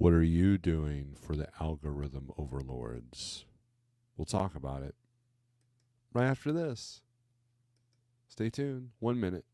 What are you doing for the algorithm overlords? We'll talk about it right after this. Stay tuned. 1 minute.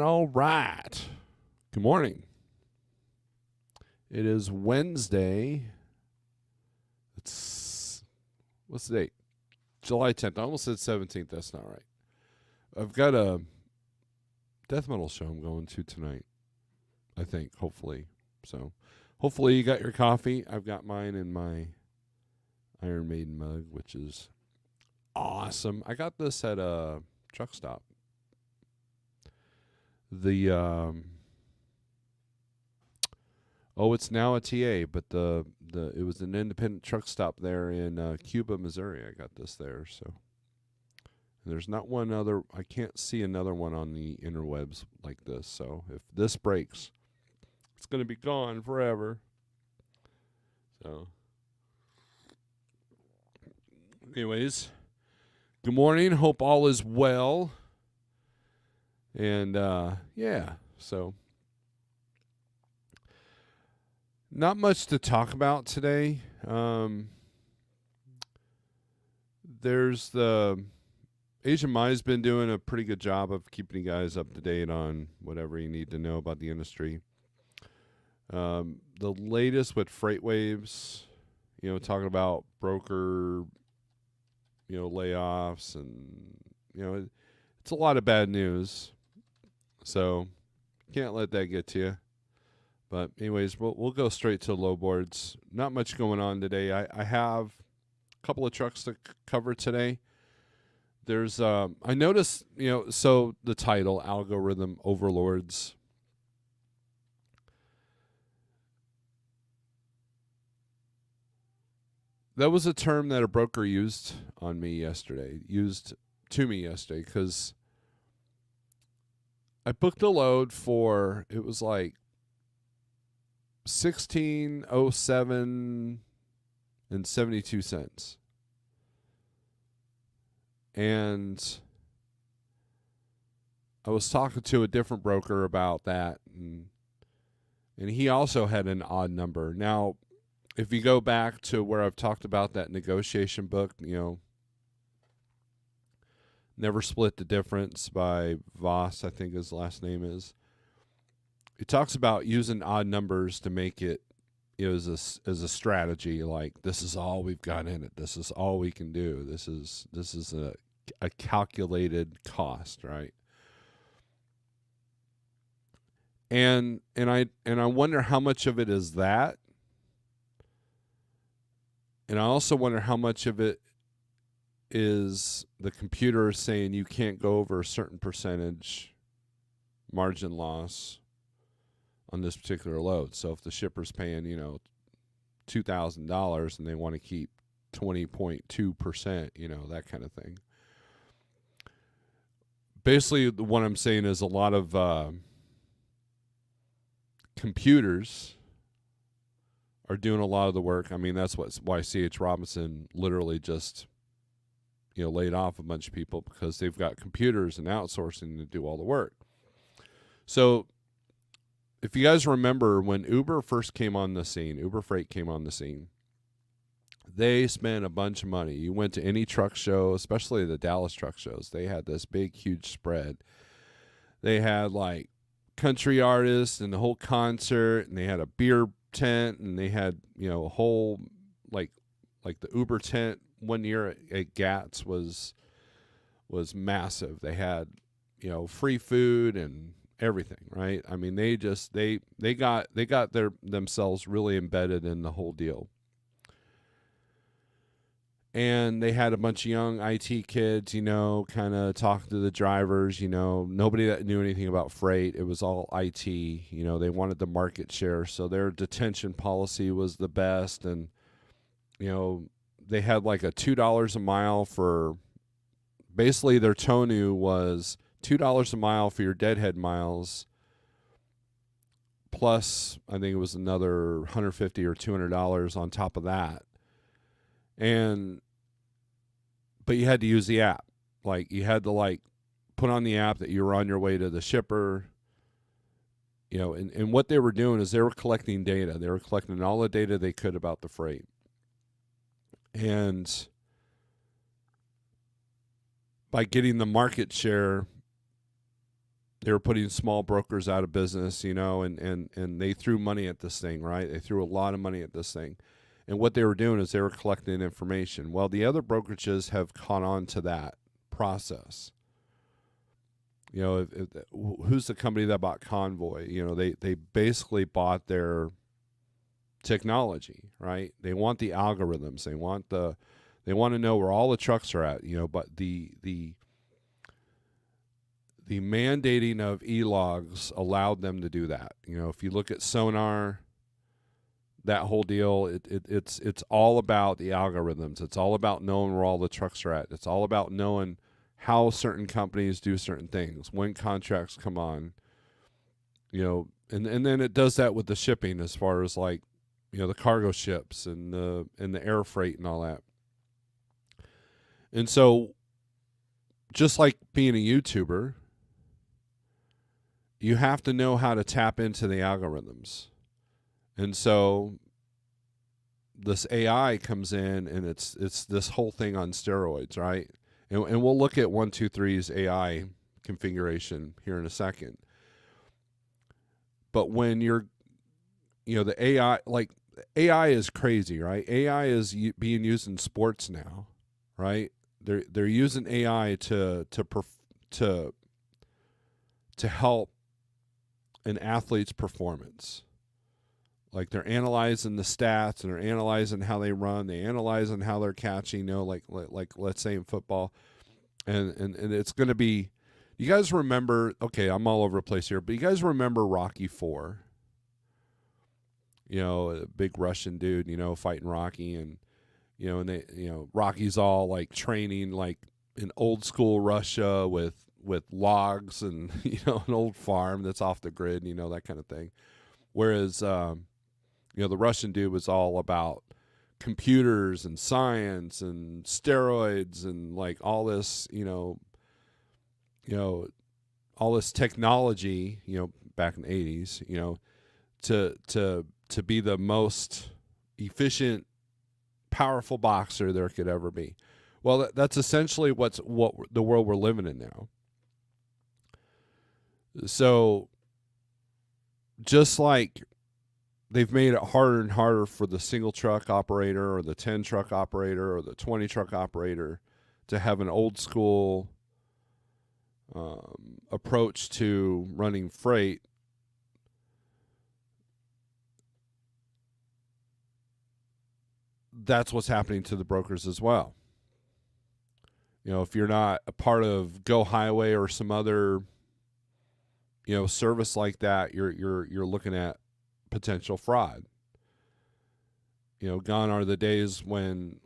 All right. Good morning. It is Wednesday. What's the date? July 10th. I almost said 17th. That's not right. I've got a death metal show I'm going to tonight, I think, hopefully. So, hopefully you got your coffee. I've got mine in my Iron Maiden mug, which is awesome. I got this at a truck stop. It's now a TA, but it was an independent truck stop there in Cuba, Missouri. I got this there, so there's not one other. I can't see another one on the interwebs like this. So if this breaks, it's gonna be gone forever. So, anyways, good morning. Hope all is well. And so not much to talk about today. There's the Asian Mai's been doing a pretty good job of keeping you guys up to date on whatever you need to know about the industry. The latest with freight waves, talking about broker, layoffs, and it's a lot of bad news. So can't let that get to you. But anyways, we'll go straight to low boards. Not much going on today. I have a couple of trucks to cover today. There's I noticed, so the title, Algorithm Overlords. That was a term that a broker used to me yesterday, because I booked a load for, it was like 1607 and 72 cents. And I was talking to a different broker about that, and he also had an odd number. Now, if you go back to where I've talked about that negotiation book, Never Split the Difference by Voss, I think his last name is. He talks about using odd numbers to make it, as a strategy. Like, this is all we've got in it. This is all we can do. This is a calculated cost, right? And I wonder how much of it is that, and I also wonder how much of it is the computer saying you can't go over a certain percentage margin loss on this particular load. So if the shipper's paying, $2,000 and they want to keep 20.2%, that kind of thing. Basically, what I'm saying is a lot of computers are doing a lot of the work. I mean, that's why C.H. Robinson literally just, laid off a bunch of people, because they've got computers and outsourcing to do all the work. So if you guys remember when Uber first came on the scene, Uber Freight came on the scene, they spent a bunch of money. You went to any truck show, especially the Dallas truck shows, they had this big, huge spread. They had like country artists and the whole concert, and they had a beer tent, and they had, a whole, like the Uber tent one year at Gats was massive. They had, free food and everything, right? I mean, they got themselves really embedded in the whole deal. And they had a bunch of young IT kids, kind of talking to the drivers, nobody that knew anything about freight. It was all IT, they wanted the market share. So their detention policy was the best. And, they had like a $2 a mile for, basically their tonu was $2 a mile for your deadhead miles, plus I think it was another $150 or $200 on top of that. But you had to use the app. Like, you had to put on the app that you were on your way to the shipper. And what they were doing is they were collecting data. They were collecting all the data they could about the freight. And by getting the market share, they were putting small brokers out of business, and they threw money at this thing, right? They threw a lot of money at this thing. And what they were doing is they were collecting information. Well, the other brokerages have caught on to that process. Who's the company that bought Convoy? They basically bought their technology, right? They want the algorithms. They want to know where all the trucks are at, but the mandating of e-logs allowed them to do that. If you look at Sonar, that whole deal, it's all about the algorithms. It's all about knowing where all the trucks are at. It's all about knowing how certain companies do certain things, when contracts come on, and then it does that with the shipping, as far as the cargo ships and the air freight and all that. And so, just like being a YouTuber, you have to know how to tap into the algorithms. And so this AI comes in, and it's this whole thing on steroids, right? And we'll look at 123's AI configuration here in a second. But when you're, the AI is crazy, right? AI is being used in sports now, right? They're using AI to help an athlete's performance. Like, they're analyzing the stats, and they're analyzing how they run. They analyzing how they're catching. Like let's say in football, and it's going to be. You guys remember? Okay, I'm all over the place here, but you guys remember Rocky IV? A big Russian dude, fighting Rocky, and Rocky's all like training like in old school Russia with logs and an old farm that's off the grid, that kind of thing. Whereas the Russian dude was all about computers and science and steroids and like all this, all this technology, back in the 80s, to be the most efficient, powerful boxer there could ever be. Well, that's essentially what the world we're living in now. So, just like they've made it harder and harder for the single truck operator or the 10 truck operator or the 20 truck operator to have an old school approach to running freight, that's what's happening to the brokers as well. You know, if you're not a part of Go Highway or some other, you know, service like that, you're looking at potential fraud. You know, gone are the days when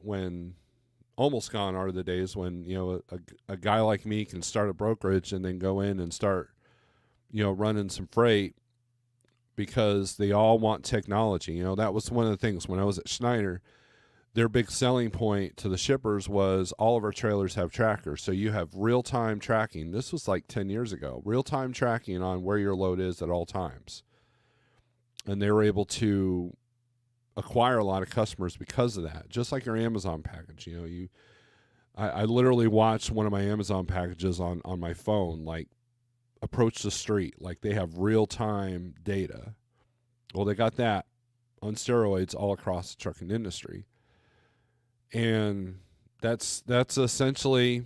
almost gone are the days when, you know, a guy like me can start a brokerage and then go in and start, you know, running some freight because they all want technology. You know, that was one of the things when I was at Schneider. Their big selling point to the shippers was all of our trailers have trackers. So you have real-time tracking. This was like 10 years ago. Real-time tracking on where your load is at all times. And they were able to acquire a lot of customers because of that. Just like your Amazon package. You know, I literally watched one of my Amazon packages on my phone, like, approach the street. Like, they have real-time data. Well, they got that on steroids all across the trucking industry. And that's essentially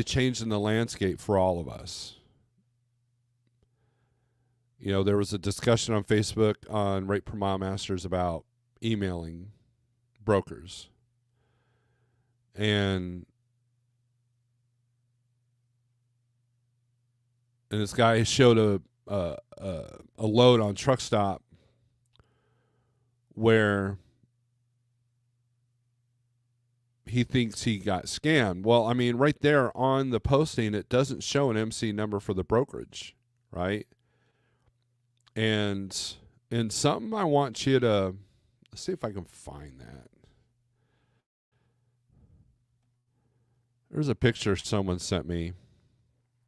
changing the landscape for all of us. You know, there was a discussion on Facebook on Rate Per Mile Masters about emailing brokers. And this guy showed a load on Truck Stop where he thinks he got scammed. Well, I mean, right there on the posting, it doesn't show an MC number for the brokerage, right? And something I want you to see if I can find that. There's a picture someone sent me.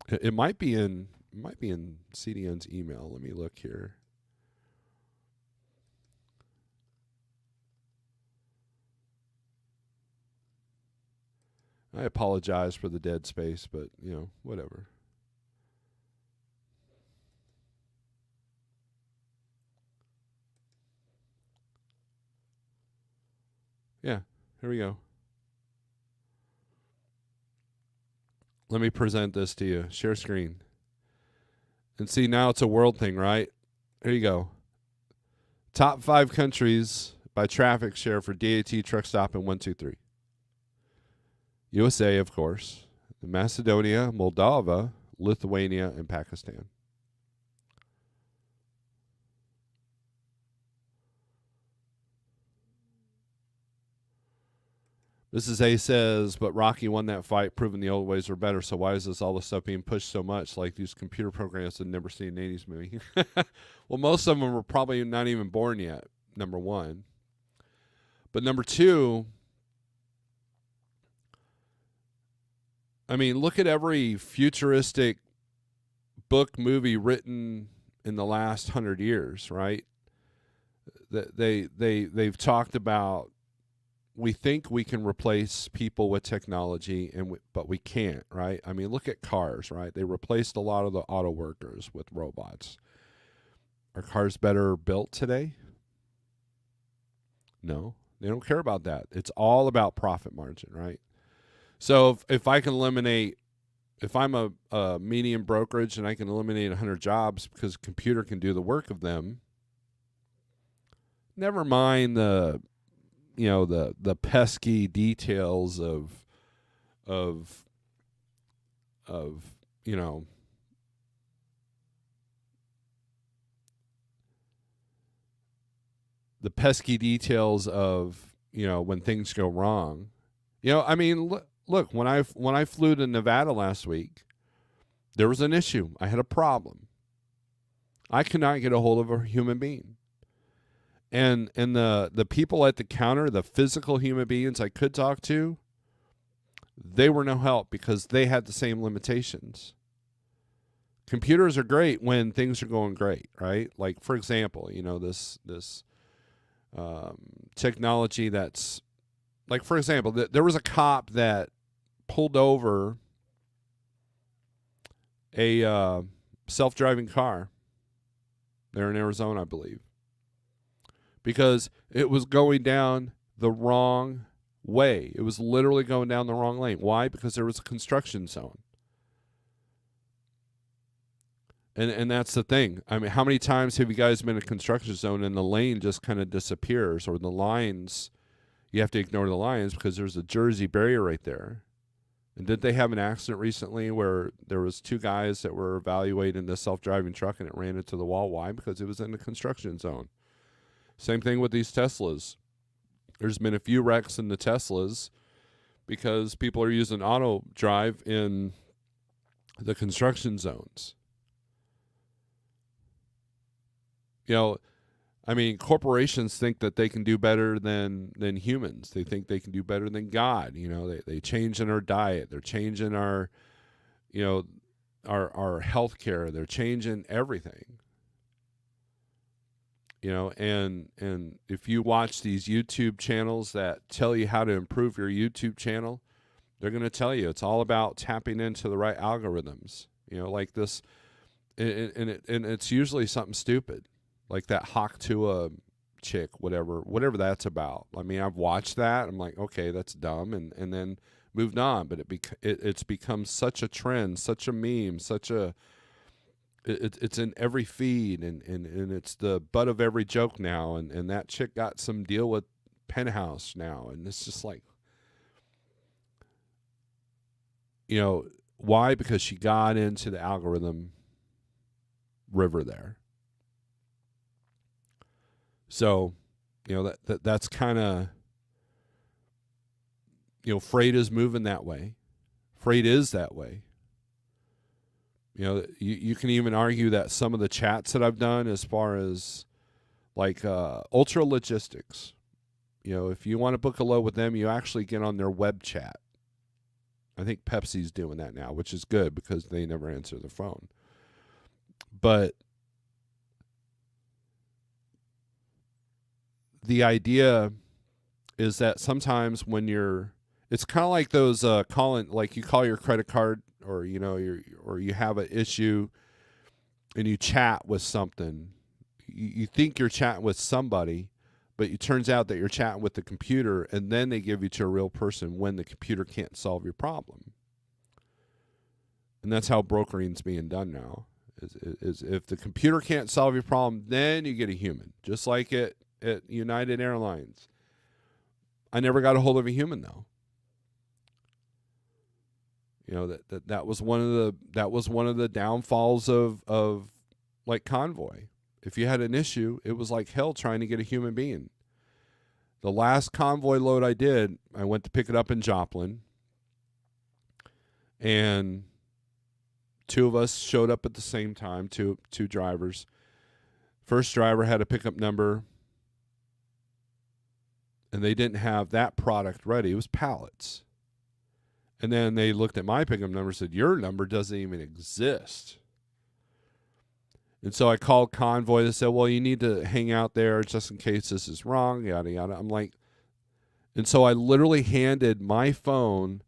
It might be in CDN's email. Let me look here. I apologize for the dead space, but, you know, whatever. Yeah, here we go. Let me present this to you. Share screen. And see, now it's a world thing, right? Here you go. Top 5 countries by traffic share for DAT Truck Stop in 1, 2, 3. USA, of course. Macedonia, Moldova, Lithuania, and Pakistan. This is A says, but Rocky won that fight, proving the old ways were better. So why is all this stuff being pushed so much? Like these computer programs I've never seen an 80s movie. Well, most of them were probably not even born yet, number one. But number two, I mean, look at every futuristic book, movie written in the last 100 years, right? They've talked about, we think we can replace people with technology, but we can't, right? I mean, look at cars, right? They replaced a lot of the auto workers with robots. Are cars better built today? No, they don't care about that. It's all about profit margin, right? So if I can eliminate, if I'm a medium brokerage and I can eliminate 100 jobs because a computer can do the work of them, never mind the pesky details of you know, the pesky details of, you know, when things go wrong. You know, I mean, look, when I flew to Nevada last week, there was an issue. I had a problem. I could not get a hold of a human being. And the people at the counter, the physical human beings I could talk to, they were no help because they had the same limitations. Computers are great when things are going great, right? Like, for example, you know, this technology that's, like, for example, there was a cop that pulled over a self-driving car there in Arizona, I believe, because it was going down the wrong way. It was literally going down the wrong lane. Why? Because there was a construction zone. And that's the thing. I mean, how many times have you guys been in a construction zone and the lane just kind of disappears, or the lines, you have to ignore the lines because there's a Jersey barrier right there? And did they have an accident recently where there was 2 guys that were evaluating the self-driving truck and it ran into the wall? Why? Because it was in the construction zone. Same thing with these Teslas. There's been a few wrecks in the Teslas because people are using auto drive in the construction zones. You know, I mean, corporations think that they can do better than humans. They think they can do better than God. You know, they change in our diet. They're changing our, you know, our health care. They're changing everything. You know, and if you watch these YouTube channels that tell you how to improve your YouTube channel, they're going to tell you it's all about tapping into the right algorithms. You know, like this, and it's usually something stupid. Like that Hawk Tua chick, whatever that's about. I mean, I've watched that. I'm like, okay, that's dumb, and then moved on. But it's become such a trend, such a meme, it's in every feed, and it's the butt of every joke now. And that chick got some deal with Penthouse now, and it's just like, you know, why? Because she got into the algorithm river there. So, you know, that's kind of, you know, freight is moving that way. Freight is that way. You know, you can even argue that some of the chats that I've done as far as like Ultra Logistics, you know, if you want to book a load with them, you actually get on their web chat. I think Pepsi's doing that now, which is good because they never answer the phone. But the idea is that sometimes when it's kind of like those calling, like you call your credit card, or you know, or you have an issue, and you chat with something. You think you're chatting with somebody, but it turns out that you're chatting with the computer, and then they give you to a real person when the computer can't solve your problem. And that's how brokering's being done now. Is if the computer can't solve your problem, then you get a human, just like at United Airlines. I never got a hold of a human though. You know, that was one of the downfalls of like Convoy. If you had an issue, it was like hell trying to get a human being. The last Convoy load I did, I went to pick it up in Joplin, and 2 of us showed up at the same time, two drivers. First driver had a pickup number, and they didn't have that product ready. It was pallets. And then they looked at my pickup number and said, your number doesn't even exist. And so I called Convoy. They said, well, you need to hang out there just in case this is wrong, yada, yada. I'm like, and so I literally handed my phone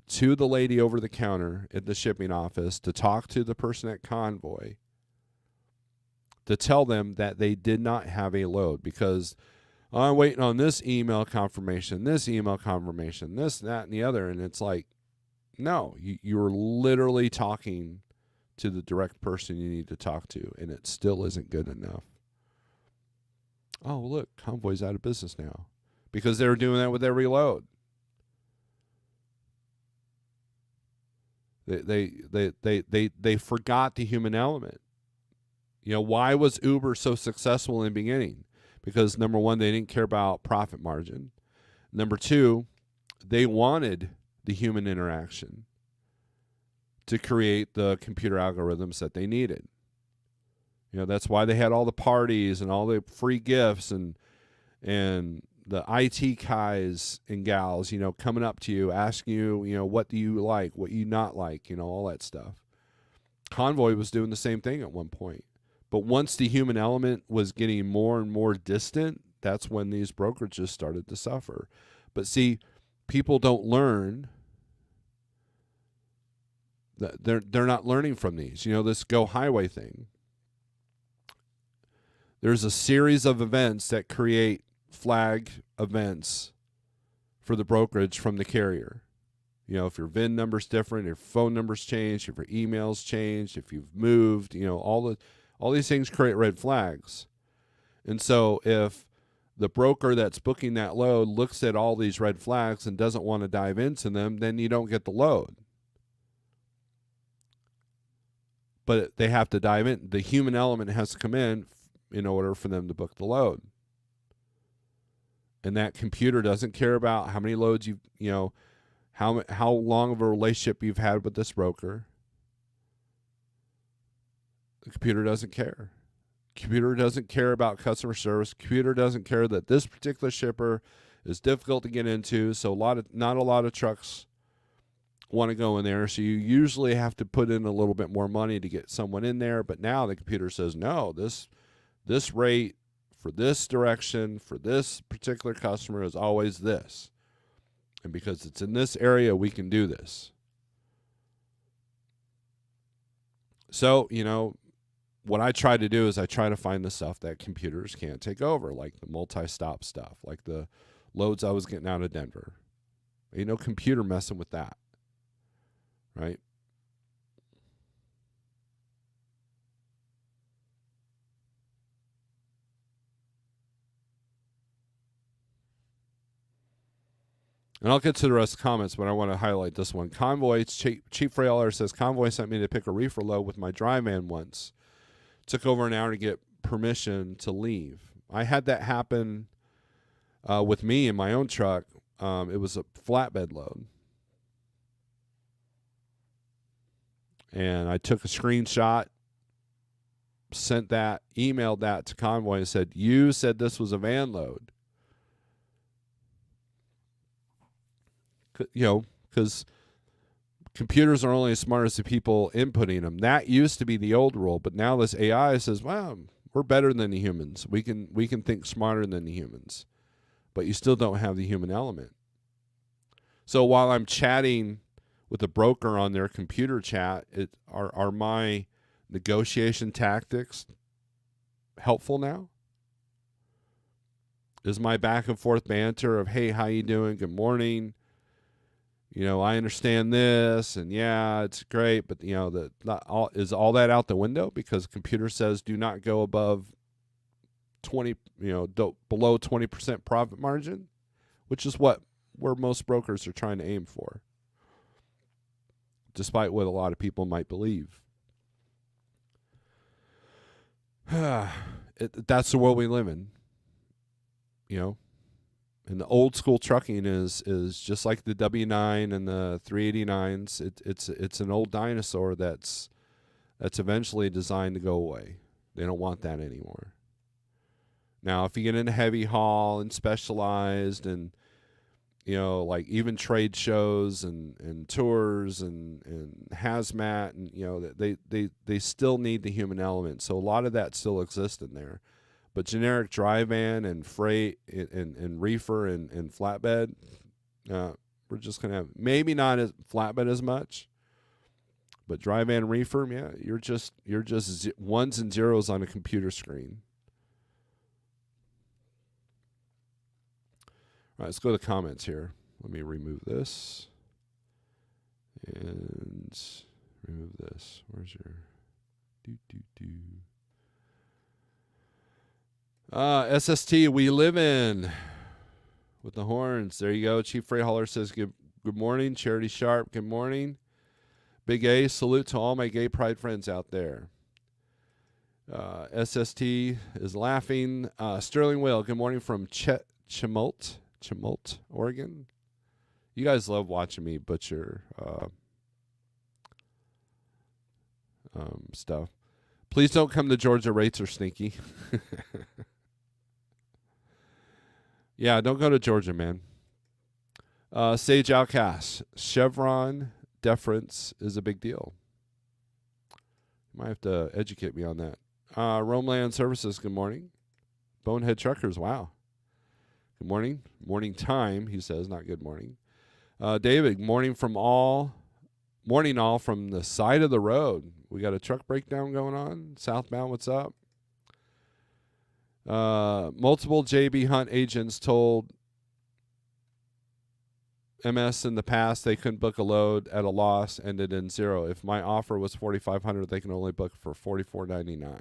to the lady over the counter at the shipping office to talk to the person at Convoy to tell them that they did not have a load because I'm waiting on this email confirmation, this, that, and the other. And it's like, no, you're literally talking to the direct person you need to talk to, and it still isn't good enough. Oh, well, look, Convoy's out of business now because they were doing that with every load. They forgot the human element. You know, why was Uber so successful in the beginning? Because number one, they didn't care about profit margin. Number two, they wanted the human interaction to create the computer algorithms that they needed. You know, that's why they had all the parties and all the free gifts and the IT guys and gals, you know, coming up to you, asking you, you know, what do you like, what you not like, you know, all that stuff. Convoy was doing the same thing at one point. But once the human element was getting more and more distant, that's when these brokerages started to suffer. But see, people don't learn. They're not learning from these. You know, this Go Highway thing. There's a series of events that create flag events for the brokerage from the carrier. You know, if your VIN number's different, if your phone number's changed, if your email's changed, if you've moved, you know, all these things create red flags. And so if the broker that's booking that load looks at all these red flags and doesn't want to dive into them, then you don't get the load. But they have to dive in. The human element has to come in order for them to book the load. And that computer doesn't care about how many loads how long of a relationship you've had with this broker. The computer doesn't care. Computer doesn't care about customer service. Computer doesn't care that this particular shipper is difficult to get into. So not a lot of trucks want to go in there. So you usually have to put in a little bit more money to get someone in there. But now the computer says, no, this rate for this direction for this particular customer is always this. And because it's in this area, we can do this. So, what I try to do is I try to find the stuff that computers can't take over, like the multi-stop stuff, like the loads I was getting out of Denver. Ain't no computer messing with that, right? And I'll get to the rest of the comments, but I want to highlight this one. Convoy, Chief Frailer says, Convoy sent me to pick a reefer load with my dry van once. Took over an hour to get permission to leave. I had that happen with me in my own truck. It was a flatbed load. And I took a screenshot, emailed that to Convoy and said, you said this was a van load. Because computers are only as smart as the people inputting them. That used to be the old rule, but now this AI says, "Wow, we're better than the humans. We can think smarter than the humans," but you still don't have the human element. So while I'm chatting with a broker on their computer chat, are my negotiation tactics helpful now? Is my back and forth banter of, "Hey, how you doing? Good morning. I understand this, and yeah, it's great, but is all that out the window because computer says do not go above 20, below 20% profit margin, which is where most brokers are trying to aim for, despite what a lot of people might believe. That's the world we live in, And the old school trucking is just like the W9 and the 389s. It's an old dinosaur that's eventually designed to go away. They don't want that anymore. Now, if you get into heavy haul and specialized and like even trade shows and tours and hazmat and they still need the human element. So a lot of that still exists in there. But generic dry van and freight and reefer and flatbed, we're just going to have maybe not as flatbed as much, but dry van reefer, yeah, you're just ones and zeros on a computer screen. All right, let's go to the comments here. Let me remove this and remove this. Where's your SST, we live in with the horns. There you go. Chief Freight Hauler says, good morning. Charity Sharp, good morning. Big A, salute to all my gay pride friends out there. SST is laughing. Sterling Whale, good morning from Chemult, Oregon. You guys love watching me butcher stuff. Please don't come to Georgia. Rates are sneaky. Yeah, don't go to Georgia, man. Sage Outcast. Chevron deference is a big deal. You might have to educate me on that. Romeland Services, good morning. Bonehead Truckers, wow. Good morning. Morning time, he says, not good morning. David, morning all from the side of the road. We got a truck breakdown going on. Southbound, what's up? Multiple JB Hunt agents told MS in the past, they couldn't book a load at a loss, ended in 0. If my offer was $4,500, they can only book for $44.99.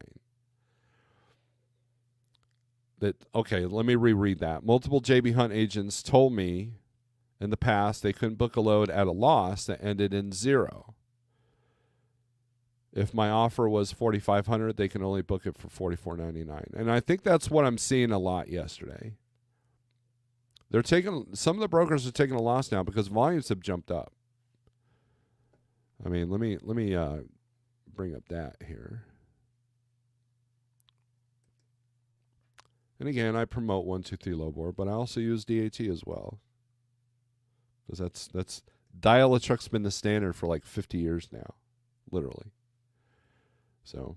Okay, let me reread that. Multiple JB Hunt agents told me in the past they couldn't book a load at a loss that ended in 0. If my offer was $4,500, they can only book it for $44.99. And I think that's what I'm seeing a lot yesterday. Some of the brokers are taking a loss now because volumes have jumped up. I mean, let me bring up that here. And again, I promote 123 low board, but I also use DAT as well. Because that's dial a truck's been the standard for like 50 years now, literally. So,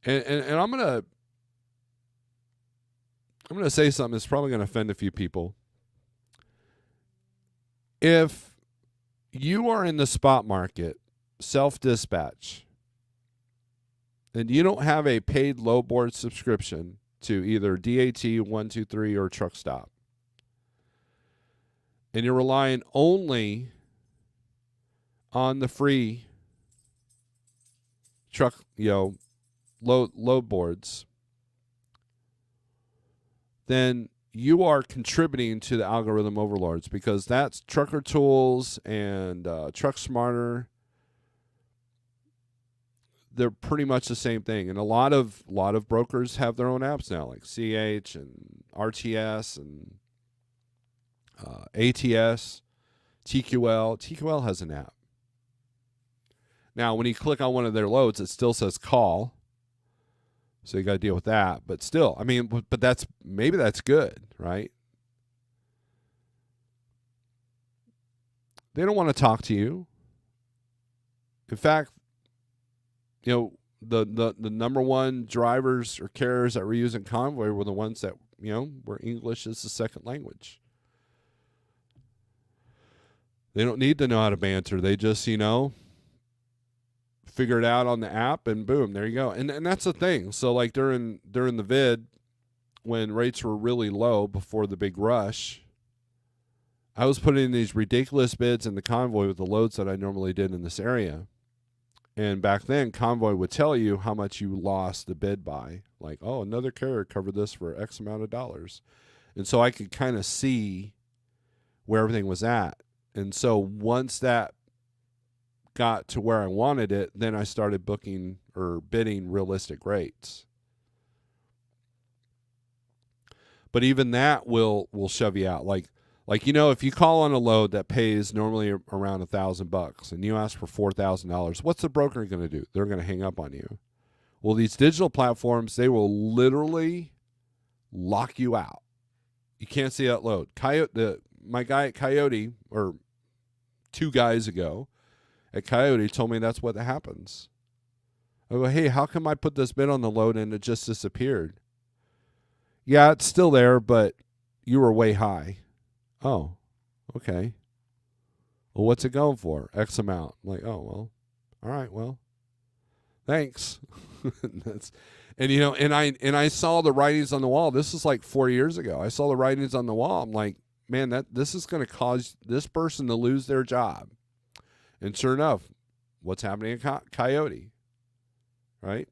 and I'm gonna say something that's probably gonna offend a few people. If you are in the spot market, self-dispatch, and you don't have a paid low board subscription to either DAT, 123, or Truck Stop, and you're relying only on the free truck, load boards, then you are contributing to the algorithm overlords, because that's Trucker Tools and Truck Smarter. They're pretty much the same thing, and a lot of brokers have their own apps now, like CH and RTS and ATS, TQL. TQL has an app. Now, when you click on one of their loads, it still says call. So you got to deal with that. But still, I mean, but maybe that's good, right? They don't want to talk to you. In fact, the number one drivers or carriers that were using Convoy were the ones that, where English is the second language. They don't need to know how to banter. They just, figure it out on the app, and boom, there you go. And that's the thing. So like during the vid, when rates were really low before the big rush, I was putting in these ridiculous bids in the Convoy with the loads that I normally did in this area. And back then, Convoy would tell you how much you lost the bid by. Like, oh, another carrier covered this for X amount of dollars. And so I could kind of see where everything was at. And so once that got to where I wanted it, then I started booking or bidding realistic rates. But even that will shove you out. Like if you call on a load that pays normally around $1,000 and you ask for $4,000, what's the broker going to do? They're going to hang up on you. Well, these digital platforms, they will literally lock you out. You can't see that load. My guy at Coyote, or 2 guys ago at Coyote, told me that's what happens. I go, hey, how come I put this bid on the load and it just disappeared? Yeah, it's still there, but you were way high. Oh, okay. Well, what's it going for? X amount. I'm like, oh, well, all right, well, thanks. And I saw the writings on the wall. This is like 4 years ago. I saw the writings on the wall. I'm like, man, this is going to cause this person to lose their job. And sure enough, what's happening at Coyote, right?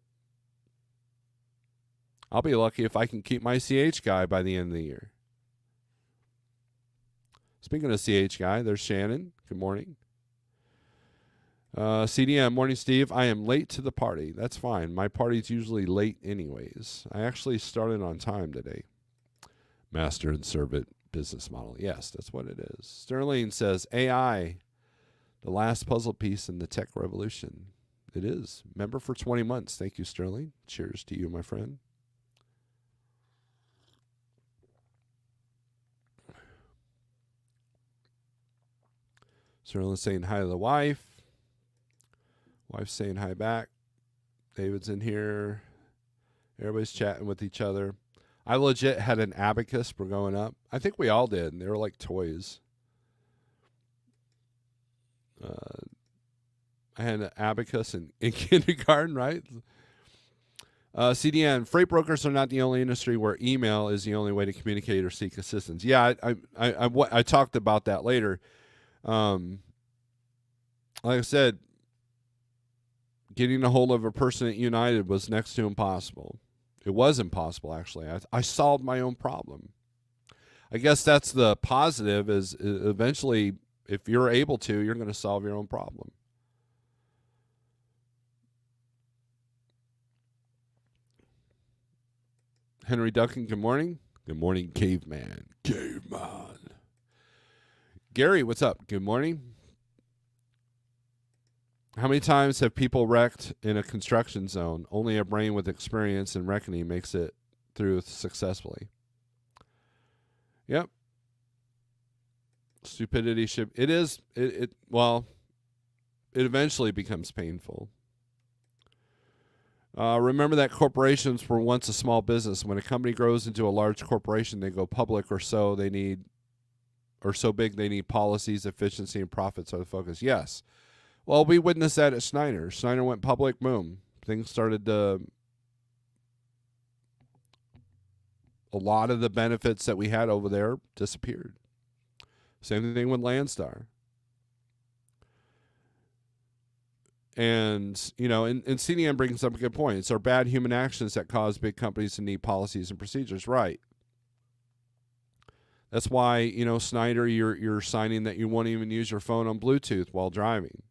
I'll be lucky if I can keep my CH guy by the end of the year. Speaking of CH guy, there's Shannon. Good morning. CDM, morning, Steve. I am late to the party. That's fine. My party's usually late anyways. I actually started on time today. Master and servant business model. Yes, that's what it is. Sterling says, AI, the last puzzle piece in the tech revolution. It is. Member for 20 months. Thank you, Sterling. Cheers to you, my friend. Sterling's saying hi to the wife. Wife's saying hi back. David's in here. Everybody's chatting with each other. I legit had an abacus for going up. I think we all did. And they were like toys. I had an abacus in kindergarten, right? CDN, freight brokers are not the only industry where email is the only way to communicate or seek assistance. Yeah, I talked about that later. Like I said, getting a hold of a person at United was next to impossible. It was impossible, actually. I solved my own problem. I guess that's the positive is eventually, if you're able to, you're going to solve your own problem. Henry Duncan, good morning. Good morning, caveman. Caveman. Gary, what's up? Good morning. How many times have people wrecked in a construction zone? Only a brain with experience and reckoning makes it through successfully. Yep. Stupidity should. It is. Well, it eventually becomes painful. Remember that corporations were once a small business. When a company grows into a large corporation, they go public, or so they need, or so big they need policies, efficiency, and profits are the focus. Yes. Well, we witnessed that at Schneider. Schneider went public, boom. Things started to. A lot of the benefits that we had over there disappeared. Same thing with Landstar. And, and CDM brings up a good point. It's our bad human actions that cause big companies to need policies and procedures. Right. That's why, Schneider, you're signing that you won't even use your phone on Bluetooth while driving.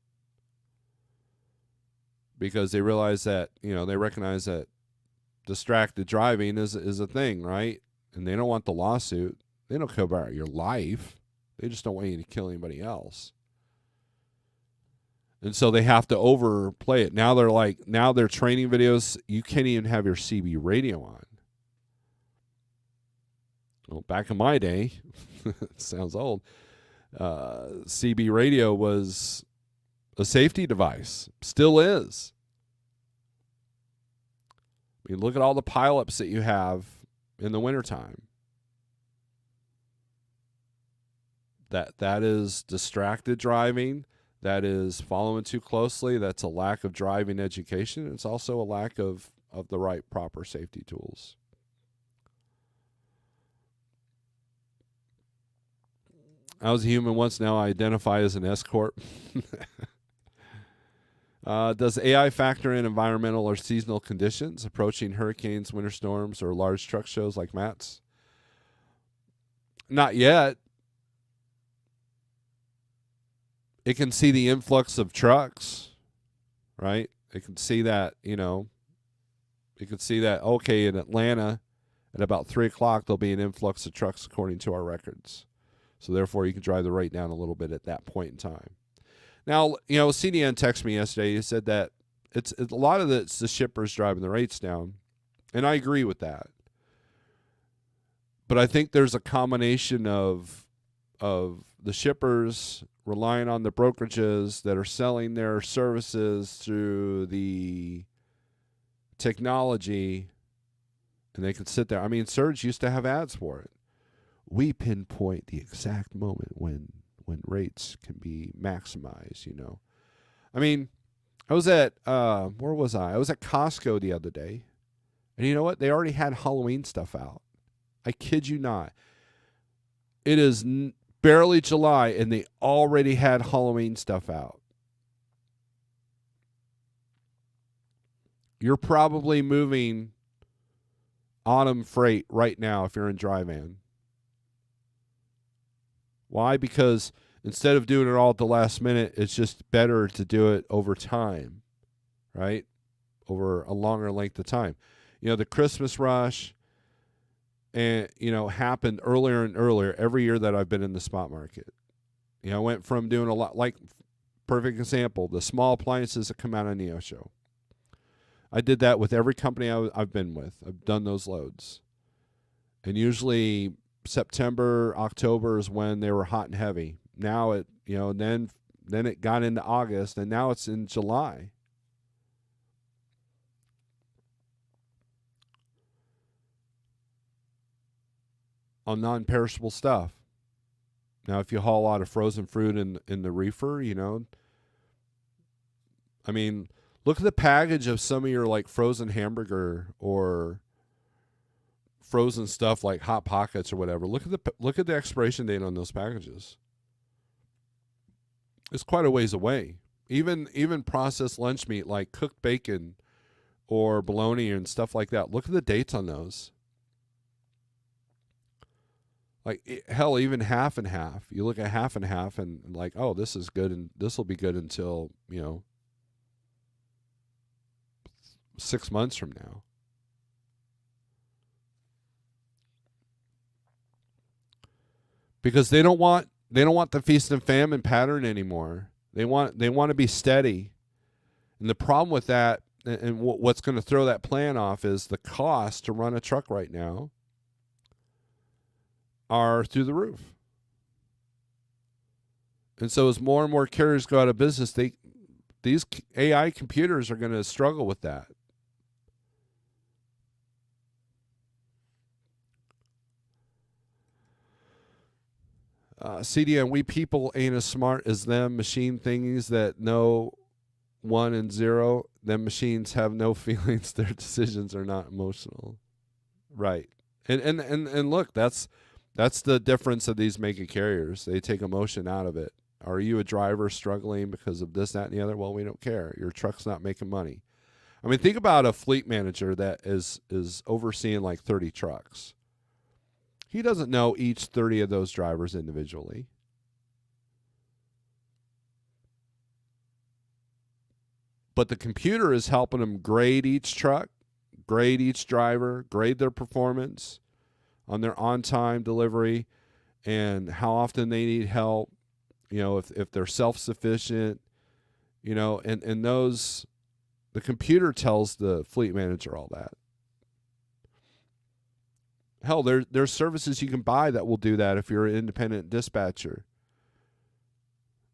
Because they realize that, they recognize that distracted driving is a thing, right? And they don't want the lawsuit. They don't care about your life. They just don't want you to kill anybody else. And so they have to overplay it. Now they're training videos. You can't even have your CB radio on. Well, back in my day, it sounds old, CB radio was a safety device. Still is. I mean, look at all the pileups that you have in the wintertime. That is distracted driving. That is following too closely. That's a lack of driving education. It's also a lack of the right proper safety tools. I was a human once, now I identify as an S Corp. Does AI factor in environmental or seasonal conditions, approaching hurricanes, winter storms, or large truck shows like Matt's? Not yet. It can see the influx of trucks, right? It can see that, it can see that, okay, in Atlanta at about 3 o'clock, there'll be an influx of trucks according to our records. So therefore, you can drive the rate down a little bit at that point in time. Now, CDN texted me yesterday. He said that it's a lot of it's the shippers driving the rates down, and I agree with that. But I think there's a combination of the shippers relying on the brokerages that are selling their services through the technology, and they can sit there. I mean, Surge used to have ads for it. We pinpoint the exact moment when rates can be maximized, I mean, I was at, where was I? I was at Costco the other day. And you know what? They already had Halloween stuff out. I kid you not. It is barely July, and they already had Halloween stuff out. You're probably moving autumn freight right now if you're in dry van. Why? Because instead of doing it all at the last minute, it's just better to do it over time, right? Over a longer length of time. The Christmas rush and happened earlier and earlier every year that I've been in the spot market. I went from doing a lot, like, perfect example, the small appliances that come out on Neo Show. I did that with every company I've been with. I've done those loads. And usually September, October is when they were hot and heavy. Now it, then it got into August, and now it's in July. On non-perishable stuff. Now, if you haul a lot of frozen fruit in the reefer, I mean, Look at the package of some of your like frozen hamburger or frozen stuff like Hot Pockets or whatever. Look at the expiration date on those packages. It's quite a ways away. Even processed lunch meat like cooked bacon or bologna and stuff like that. Look at the dates on those. Like, hell, even half and half. You look at half and half and like, oh, this is good and this will be good until, 6 months from now. Because they don't want the feast and famine pattern anymore. They want to be steady. And the problem with that and what's going to throw that plan off is the cost to run a truck right now are through the roof. And so as more and more carriers go out of business, these AI computers are going to struggle with that. CDN, we people ain't as smart as them machine thingies that know 1 and 0. Them machines have no feelings. Their decisions are not emotional. Right. And look, that's the difference of these mega carriers. They take emotion out of it. Are you a driver struggling because of this, that, and the other? Well, we don't care. Your truck's not making money. I mean, think about a fleet manager that is overseeing like 30 trucks. He doesn't know each 30 of those drivers individually. But the computer is helping him grade each truck, grade each driver, grade their performance on their on-time delivery and how often they need help, if they're self-sufficient, and those, the computer tells the fleet manager all that. Hell, there's services you can buy that will do that if you're an independent dispatcher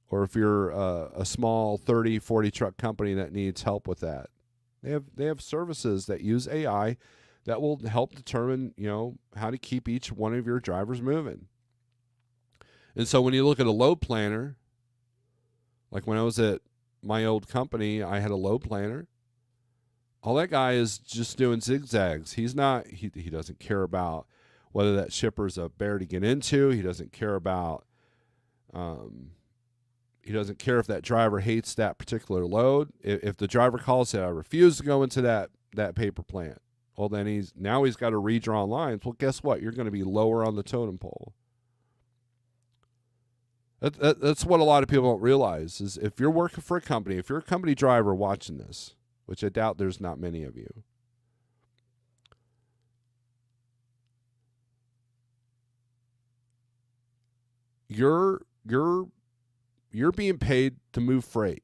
or if you're a small 30, 40 truck company that needs help with that. They have services that use AI that will help determine, how to keep each one of your drivers moving. And so when you look at a load planner, like when I was at my old company, I had a load planner. All that guy is just doing zigzags. He's not, he doesn't care about whether that shipper's a bear to get into. He doesn't care about, he doesn't care if that driver hates that particular load. If the driver calls, said, I refuse to go into that paper plant. Well, then he's got to redraw lines. Well, guess what? You're going to be lower on the totem pole. That's what a lot of people don't realize is if you're working for a company, if you're a company driver watching this, which I doubt there's not many of you, you're being paid to move freight.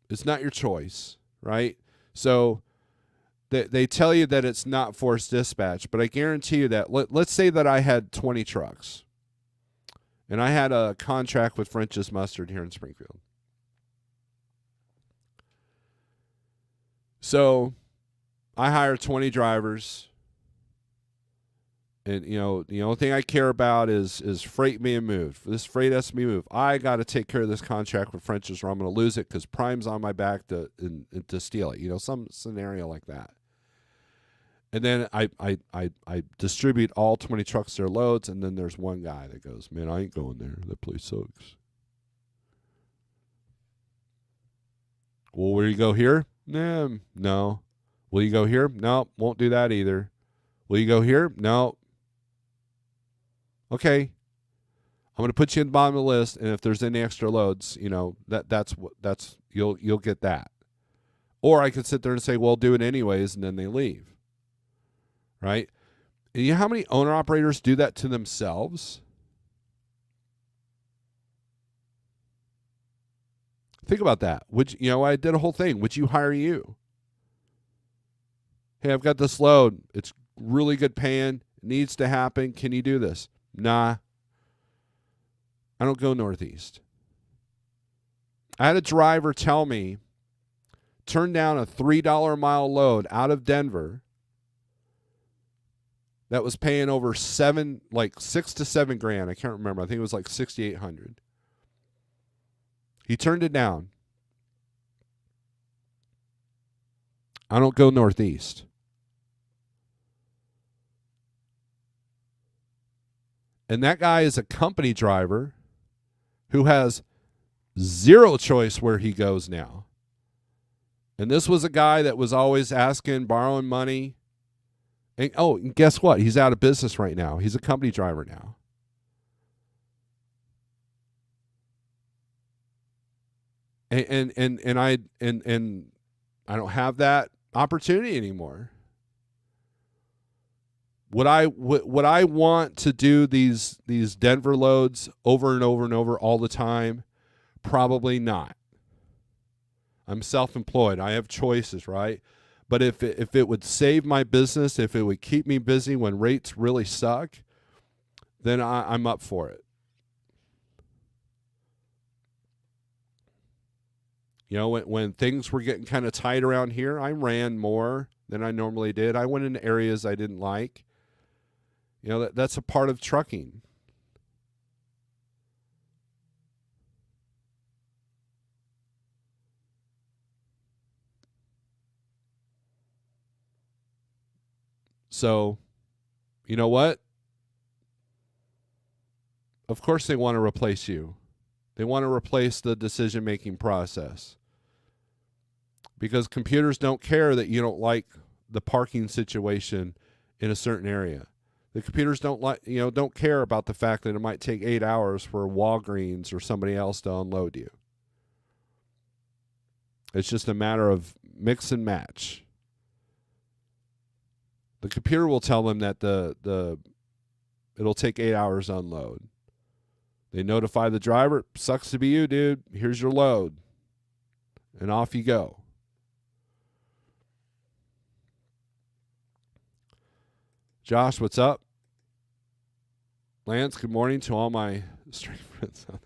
It's not your choice, right? So they tell you that it's not forced dispatch, but I guarantee you that let's say that I had 20 trucks and I had a contract with French's Mustard here in Springfield. So I hire 20 drivers, and the only thing I care about is freight being moved. This freight has to be moved. I got to take care of this contract with French's, or I'm going to lose it because Prime's on my back to steal it. Some scenario like that. And then I distribute all 20 trucks their loads, and then there's one guy that goes, man, I ain't going there. That place sucks. Well, where you go here? No. Will you go here? No, won't do that either. Will you go here? No. Okay. I'm going to put you in the bottom of the list, and if there's any extra loads, that's you'll get that. Or I could sit there and say, well, do it anyways, and then they leave. Right? And you know how many owner-operators do that to themselves? Think about that. I did a whole thing. Would you hire you? Hey, I've got this load. It's really good paying. It needs to happen. Can you do this? Nah. I don't go northeast. I had a driver tell me, turn down a $3 a mile load out of Denver that was paying over $6 to $7 grand. I can't remember. I think it was like $6,800. He turned it down. I don't go northeast. And that guy is a company driver who has zero choice where he goes now. And this was a guy that was always asking, borrowing money. And guess what? He's out of business right now. He's a company driver now. And I don't have that opportunity anymore. Would I want to do these Denver loads over and over and over all the time? Probably not. I'm self-employed. I have choices, right? But if it would save my business, if it would keep me busy when rates really suck, then I'm up for it. You know, when things were getting kind of tight around here, I ran more than I normally did. I went into areas I didn't like. You know, that's a part of trucking. So, you know what? Of course they want to replace you. They want to replace the decision-making process. Because computers don't care that you don't like the parking situation in a certain area. The computers don't care about the fact that it might take 8 hours for Walgreens or somebody else to unload you. It's just a matter of mix and match. The computer will tell them that it'll take 8 hours to unload. They notify the driver, sucks to be you, dude. Here's your load. And off you go. Josh, what's up? Lance, good morning to all my street friends out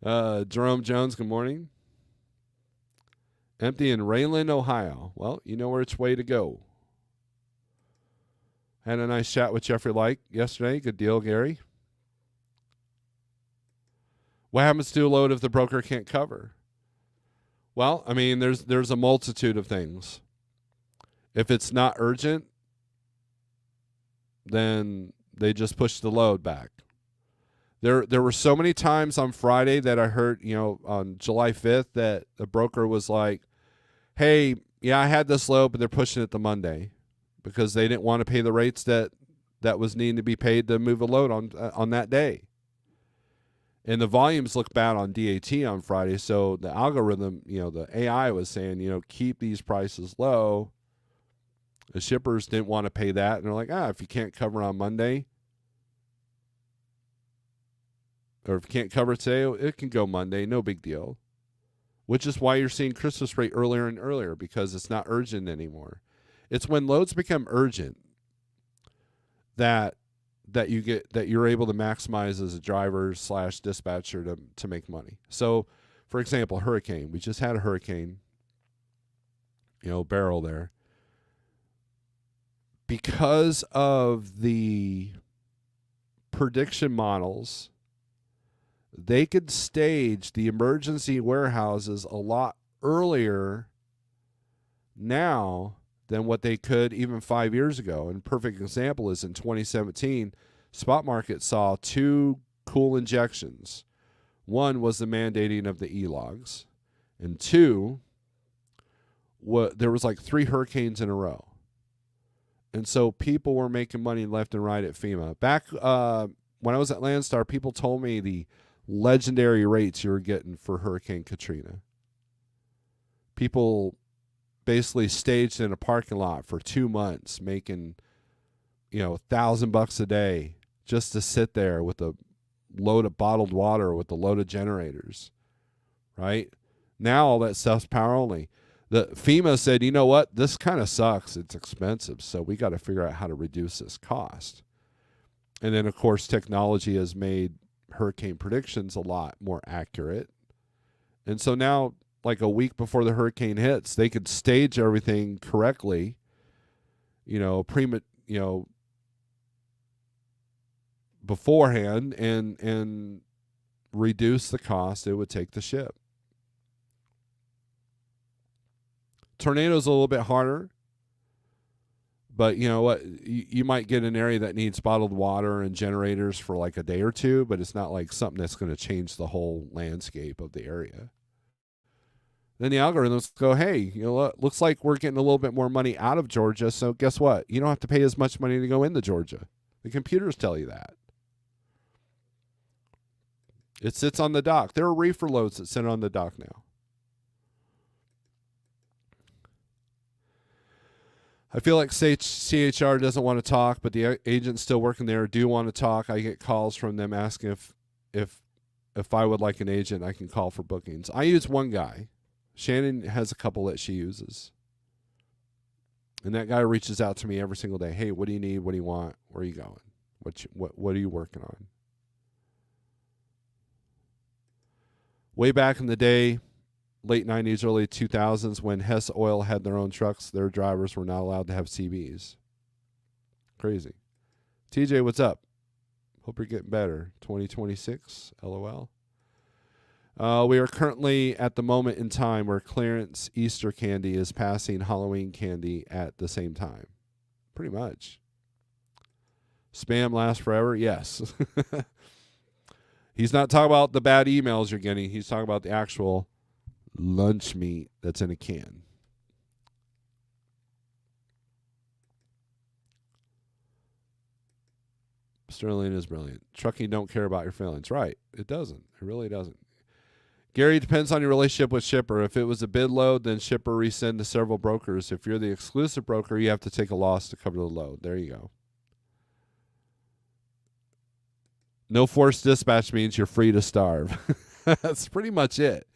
there. Jerome Jones, good morning. Empty in Rayland, Ohio. Well, you know where it's way to go. Had a nice chat with Jeffrey Light yesterday. Good deal, Gary. What happens to a load if the broker can't cover? Well, I mean, there's a multitude of things. If it's not urgent, then they just push the load back. There were so many times on Friday that I heard, on July 5th that the broker was like, hey, yeah, I had this load, but they're pushing it to Monday because they didn't want to pay the rates that was needing to be paid to move a load on that day. And the volumes look bad on DAT on Friday, so the algorithm, the AI was saying, keep these prices low. The shippers didn't want to pay that, and they're like, if you can't cover on Monday, or if you can't cover today, it can go Monday, no big deal. Which is why you're seeing Christmas rate earlier and earlier, because it's not urgent anymore. It's when loads become urgent that you're able to maximize as a driver / dispatcher to make money. So, for example, hurricane. We just had a hurricane, barrel there. Because of the prediction models, they could stage the emergency warehouses a lot earlier now than what they could even 5 years ago. And a perfect example is in 2017, spot market saw 2 cool injections. One was the mandating of the e-logs, and 2, there was like 3 hurricanes in a row. And so people were making money left and right at FEMA. Back when I was at Landstar, people told me the legendary rates you were getting for Hurricane Katrina. People basically staged in a parking lot for 2 months, making $1,000 a day just to sit there with a load of bottled water with a load of generators. Right now, all that stuff's power only. The FEMA said, you know what, this kind of sucks. It's expensive, so we got to figure out how to reduce this cost. And then, of course, technology has made hurricane predictions a lot more accurate. And so now, like a week before the hurricane hits, they could stage everything correctly, beforehand and reduce the cost it would take to ship. Tornado's a little bit harder. But you know what? You might get an area that needs bottled water and generators for like a day or two, but it's not like something that's going to change the whole landscape of the area. Then the algorithms go, hey, you know what? Looks like we're getting a little bit more money out of Georgia. So guess what? You don't have to pay as much money to go into Georgia. The computers tell you that. It sits on the dock. There are reefer loads that sit on the dock now. I feel like CHR doesn't want to talk, but the agents still working there do want to talk. I get calls from them asking if I would like an agent, I can call for bookings. I use one guy. Shannon has a couple that she uses. And that guy reaches out to me every single day. Hey, what do you need? What do you want? Where are you going? What are you working on? Way back in the day, late 90s, early 2000s, when Hess Oil had their own trucks, their drivers were not allowed to have CVs. Crazy. TJ, what's up? Hope you're getting better. 2026, LOL. We are currently at the moment in time where clearance Easter candy is passing Halloween candy at the same time. Pretty much. Spam lasts forever? Yes. He's not talking about the bad emails you're getting. He's talking about the actual lunch meat that's in a can. Sterling is brilliant. Trucking don't care about your feelings. Right. It doesn't. It really doesn't. Gary, it depends on your relationship with shipper. If it was a bid load, then shipper resend to several brokers. If you're the exclusive broker, you have to take a loss to cover the load. There you go. No forced dispatch means you're free to starve. That's pretty much it.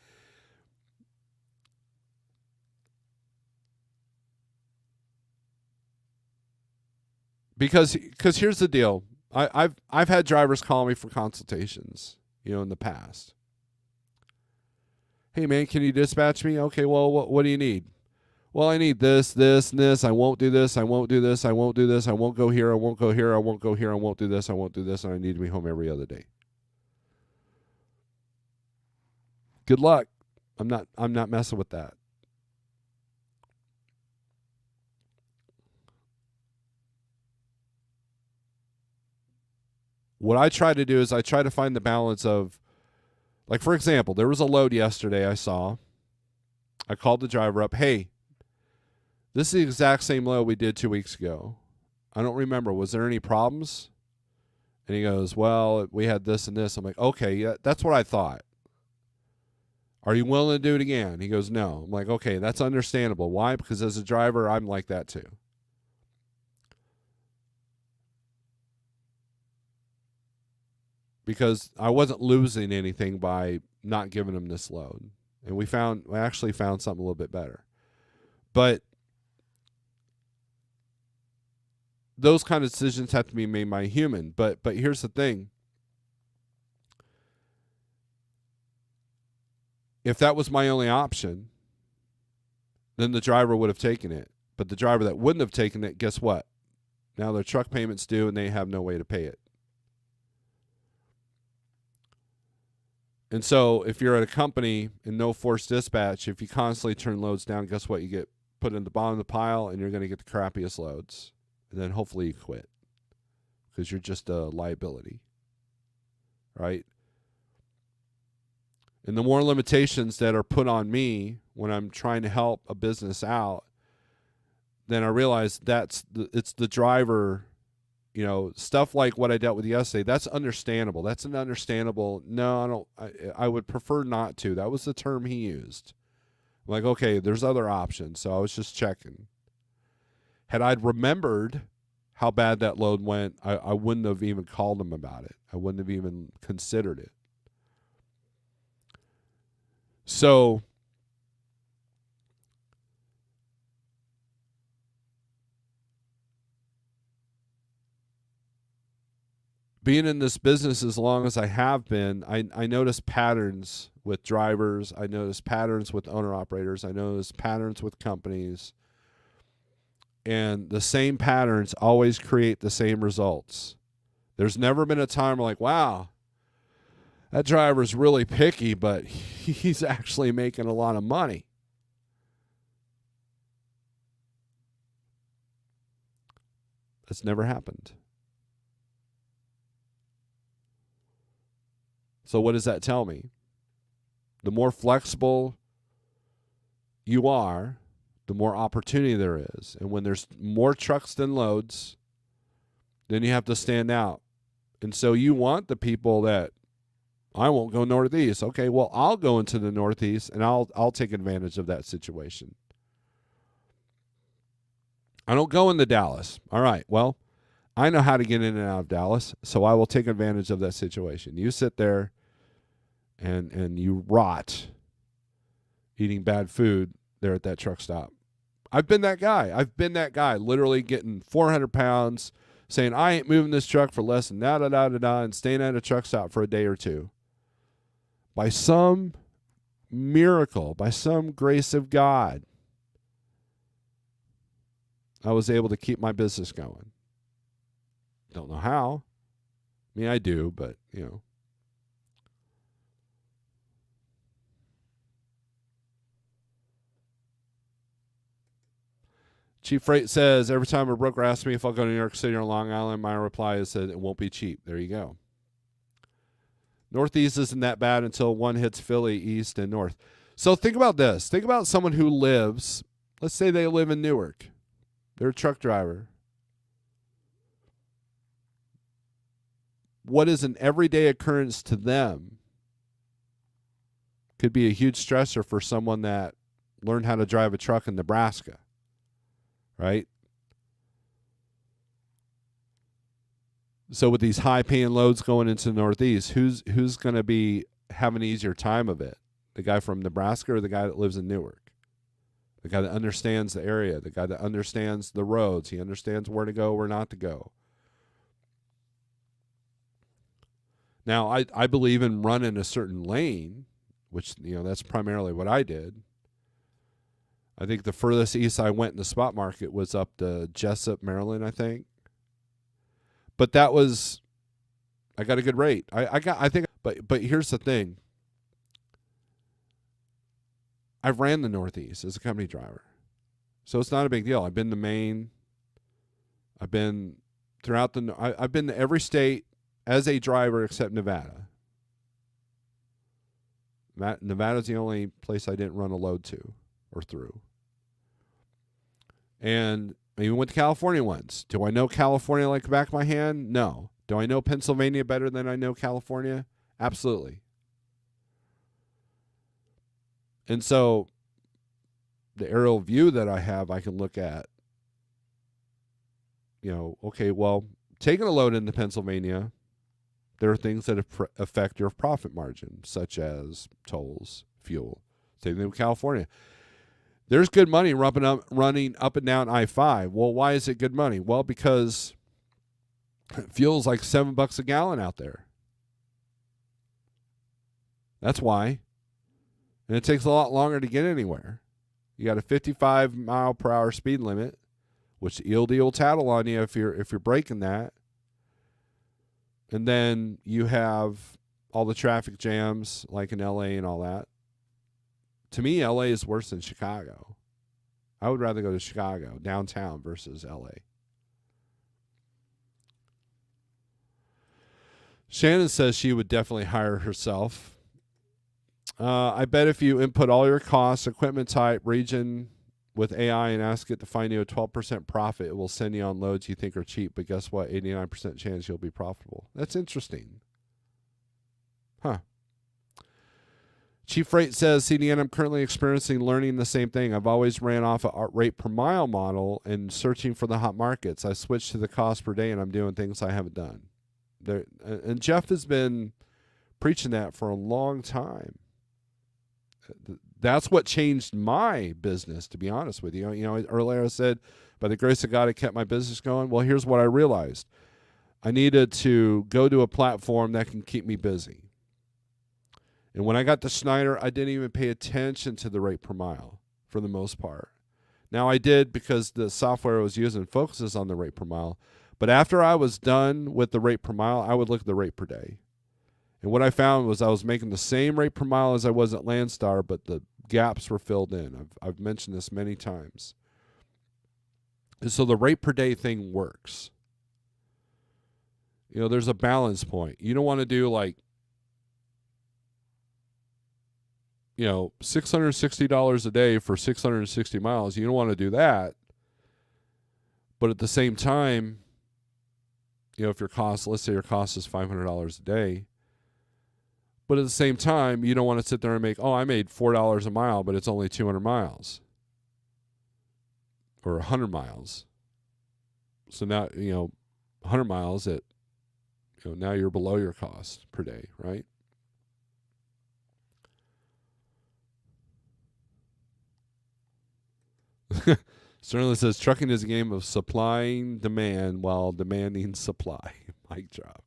Because here's the deal. I've had drivers call me for consultations, in the past. Hey man, can you dispatch me? Okay, well, what do you need? Well, I need this, this, and this. I won't do this. I won't do this. I won't do this. I won't go here. I won't go here. I won't go here. I won't do this. I won't do this. And I need to be home every other day. Good luck. I'm not messing with that. What I try to do is I try to find the balance of, like, for example, there was a load yesterday I saw. I called the driver up. Hey, this is the exact same load we did 2 weeks ago. I don't remember. Was there any problems? And he goes, well, we had this and this. I'm like, okay, yeah, that's what I thought. Are you willing to do it again? He goes, no. I'm like, okay, that's understandable. Why? Because as a driver, I'm like that too. Because I wasn't losing anything by not giving him this load. And we actually found something a little bit better. But those kind of decisions have to be made by a human. But here's the thing. If that was my only option, then the driver would have taken it. But the driver that wouldn't have taken it, guess what? Now their truck payment's due and they have no way to pay it. And so if you're at a company and no forced dispatch, if you constantly turn loads down, guess what? You get put in the bottom of the pile and you're going to get the crappiest loads. And then hopefully you quit because you're just a liability, right? And the more limitations that are put on me when I'm trying to help a business out, then I realize it's the driver. Stuff like what I dealt with yesterday, that's understandable. That's an understandable, no, I would prefer not to. That was the term he used. I'm like, okay, there's other options. So I was just checking. Had I remembered how bad that load went, I wouldn't have even called him about it. I wouldn't have even considered it. So being in this business as long as I have been, I notice patterns with drivers. I notice patterns with owner-operators. I notice patterns with companies. And the same patterns always create the same results. There's never been a time where like, wow, that driver's really picky, but he's actually making a lot of money. It's never happened. So what does that tell me? The more flexible you are, the more opportunity there is. And when there's more trucks than loads, then you have to stand out. And so you want the people that, I won't go northeast. Okay, well, I'll go into the northeast and I'll take advantage of that situation. I don't go into Dallas. All right, well, I know how to get in and out of Dallas, so I will take advantage of that situation. You sit there and you rot eating bad food there at that truck stop. I've been that guy, literally getting 400 pounds, saying, I ain't moving this truck for less than da-da-da-da-da, and staying at a truck stop for a day or two. By some miracle, by some grace of God, I was able to keep my business going. Don't know how. I mean, I do, but, Chief Freight says, every time a broker asks me if I'll go to New York City or Long Island, my reply is that it won't be cheap. There you go. Northeast isn't that bad until one hits Philly, east, and north. So think about this. Think about someone who lives, let's say they live in Newark. They're a truck driver. What is an everyday occurrence to them could be a huge stressor for someone that learned how to drive a truck in Nebraska. Right? So with these high-paying loads going into the Northeast, who's going to be having an easier time of it? The guy from Nebraska or the guy that lives in Newark? The guy that understands the area, the guy that understands the roads. He understands where to go, where not to go. Now, I believe in running a certain lane, which, that's primarily what I did. I think the furthest east I went in the spot market was up to Jessup, Maryland, I think. But that was, I got a good rate. But here's the thing. I've ran the Northeast as a company driver. So it's not a big deal. I've been to Maine. I've been I've been to every state as a driver except Nevada. Nevada's the only place I didn't run a load to or through. And I even went to California once. Do I know California like the back of my hand? No. Do I know Pennsylvania better than I know California? Absolutely. And so the aerial view that I have, I can look at, okay, well, taking a load into Pennsylvania, there are things that affect your profit margin, such as tolls, fuel. Same thing with California. There's good money running up and down I-5. Well, why is it good money? Well, because fuel's like $7 a gallon out there. That's why. And it takes a lot longer to get anywhere. You got a 55 mile per hour speed limit, which the ELD will tattle on you if you're breaking that. And then you have all the traffic jams like in LA and all that. To me, LA is worse than Chicago. I would rather go to Chicago, downtown, versus LA. Shannon says she would definitely hire herself. I bet if you input all your costs, equipment type, region with AI and ask it to find you a 12% profit, it will send you on loads you think are cheap. But guess what? 89% chance you'll be profitable. That's interesting. Huh. Chief Freight says, CDN, I'm currently experiencing learning the same thing. I've always ran off a rate per mile model and searching for the hot markets. I switched to the cost per day, and I'm doing things I haven't done. And Jeff has been preaching that for a long time. That's what changed my business, to be honest with you. Earlier I said, by the grace of God, I kept my business going. Well, here's what I realized. I needed to go to a platform that can keep me busy. And when I got to Schneider, I didn't even pay attention to the rate per mile for the most part. Now I did because the software I was using focuses on the rate per mile. But after I was done with the rate per mile, I would look at the rate per day. And what I found was I was making the same rate per mile as I was at Landstar, but the gaps were filled in. I've mentioned this many times. And so the rate per day thing works. There's a balance point. You don't want to do like, $660 a day for 660 miles. You don't want to do that. But at the same time, if let's say your cost is $500 a day. But at the same time, you don't want to sit there and I made $4 a mile, but it's only 200 miles or 100 miles. So now, 100 miles at, now you're below your cost per day, right? Sterling says trucking is a game of supplying demand while demanding supply. Mic drop.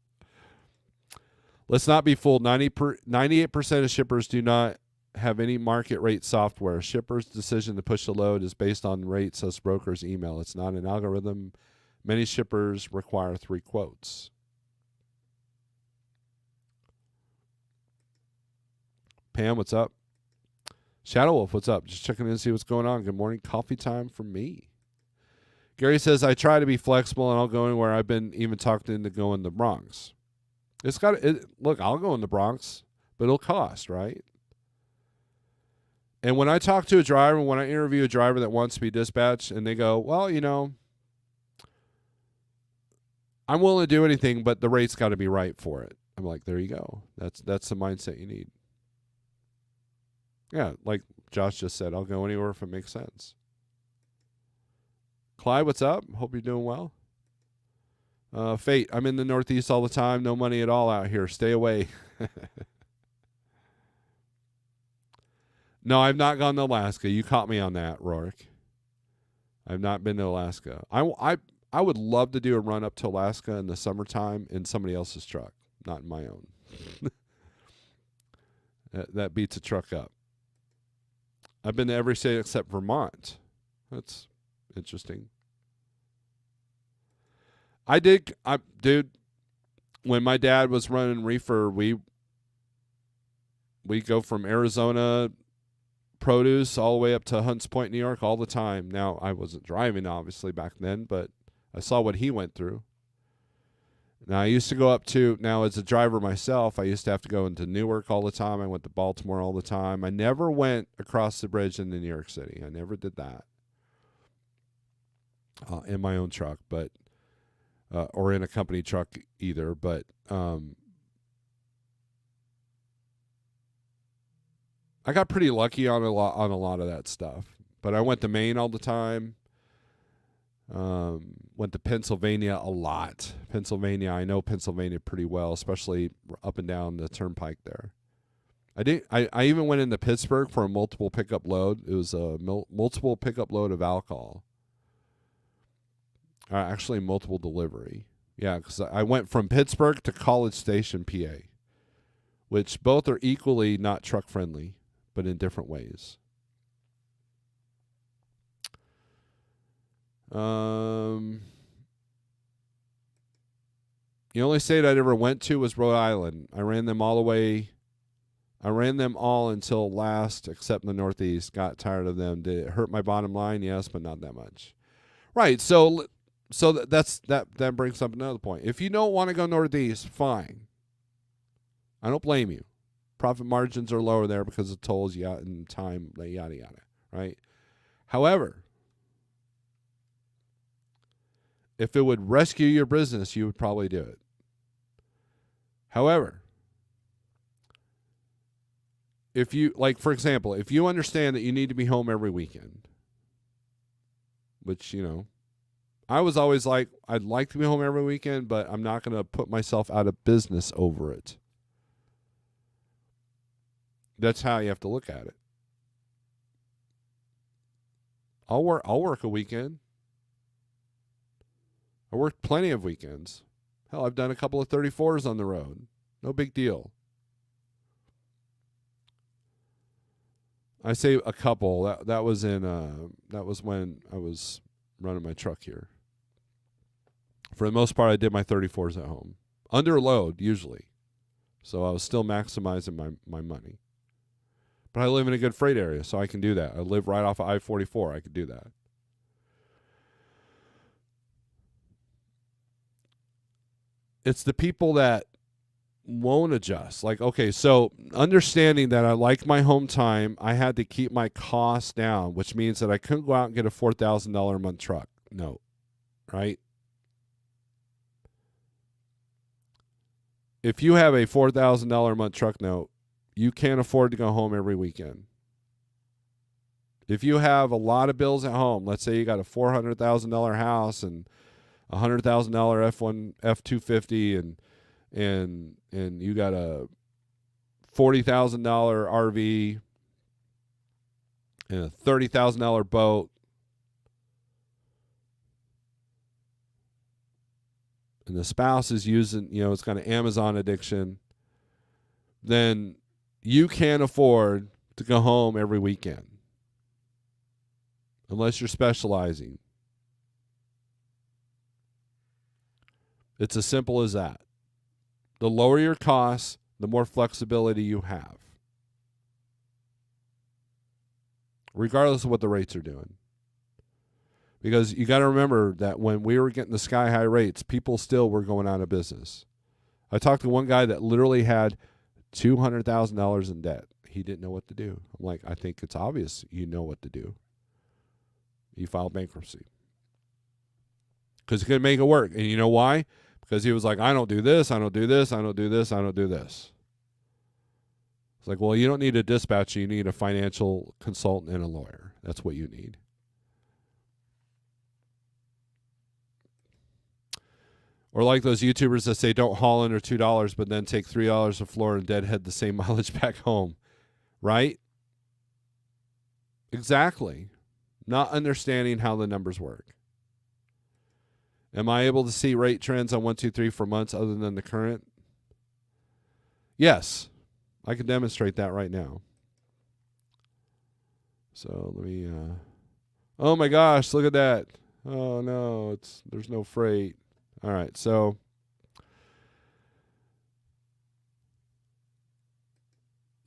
Let's not be fooled. 98% of shippers do not have any market rate software. Shippers' decision to push the load is based on rates as brokers email. It's not an algorithm. Many shippers require 3 quotes. Pam, what's up? Shadow Wolf, what's up? Just checking in to see what's going on. Good morning. Coffee time for me. Gary says, I try to be flexible and I'll go anywhere. I've been even talked into going to the Bronx. Look, I'll go in the Bronx, but it'll cost, right? And when I talk to a driver, when I interview a driver that wants to be dispatched, and they go, well, I'm willing to do anything, but the rate's got to be right for it. I'm like, there you go. That's the mindset you need. Yeah, like Josh just said, I'll go anywhere if it makes sense. Clyde, what's up? Hope you're doing well. Fate, I'm in the Northeast all the time. No money at all out here. Stay away. No, I've not gone to Alaska. You caught me on that, Rourke. I've not been to Alaska. I would love to do a run up to Alaska in the summertime in somebody else's truck, not in my own. That beats a truck up. I've been to every state except Vermont. That's interesting. Dude, when my dad was running reefer, we go from Arizona produce all the way up to Hunts Point, New York all the time. Now, I wasn't driving, obviously, back then, but I saw what he went through. Now, I used to go now as a driver myself, I used to have to go into Newark all the time. I went to Baltimore all the time. I never went across the bridge into New York City. I never did that in my own truck, but or in a company truck either. But I got pretty lucky on a lot of that stuff. But I went to Maine all the time. Went to Pennsylvania a lot. I know Pennsylvania pretty well, especially up and down the turnpike there. I even went into Pittsburgh for a multiple pickup load. It was a multiple pickup load of alcohol. Actually, multiple delivery. Yeah, because I went from Pittsburgh to College Station, PA, which both are equally not truck friendly, but in different ways. The only state I'd ever went to was Rhode Island. I ran them all until last, except in the Northeast. Got tired of them. Did it hurt my bottom line? Yes, but not that much. Right. So that brings up another point. If you don't want to go Northeast, fine. I don't blame you. Profit margins are lower there because of tolls, and time, yada yada. Right. However, if it would rescue your business, you would probably do it. However, if you, like, for example, if you understand that you need to be home every weekend, which, I was always like, I'd like to be home every weekend, but I'm not going to put myself out of business over it. That's how you have to look at it. I'll work a weekend. I worked plenty of weekends. Hell, I've done a couple of 34s on the road. No big deal. I say a couple. That was when I was running my truck here. For the most part, I did my 34s at home. Under load, usually. So I was still maximizing my money. But I live in a good freight area, so I can do that. I live right off of I-44. I could do that. It's the people that won't adjust. Like, okay, so understanding that I like my home time, I had to keep my costs down, which means that I couldn't go out and get a $4,000 a month truck. No, right? If you have a $4,000 a month truck note, you can't afford to go home every weekend. If you have a lot of bills at home, let's say you got a $400,000 house and a $100,000 F1 F250 and you got a $40,000 RV and a $30,000 boat, and the spouse is using, it's got an Amazon addiction, then you can't afford to go home every weekend unless you're specializing. It's as simple as that. The lower your costs, the more flexibility you have, regardless of what the rates are doing. Because you got to remember that when we were getting the sky high rates, people still were going out of business. I talked to one guy that literally had $200,000 in debt. He didn't know what to do. I'm like, I think it's obvious you know what to do. You file bankruptcy. Because he couldn't make it work. And you know why? Because he was like, I don't do this, I don't do this, I don't do this, I don't do this. It's like, well, you don't need a dispatcher. You need a financial consultant and a lawyer. That's what you need. Or like those YouTubers that say don't haul under $2, but then take $3 a floor and deadhead the same mileage back home. Right? Exactly. Not understanding how the numbers work. Am I able to see rate trends on 1, 2, 3 for months other than the current? Yes. I can demonstrate that right now. So let me oh my gosh, look at that. Oh no, there's no freight. All right, so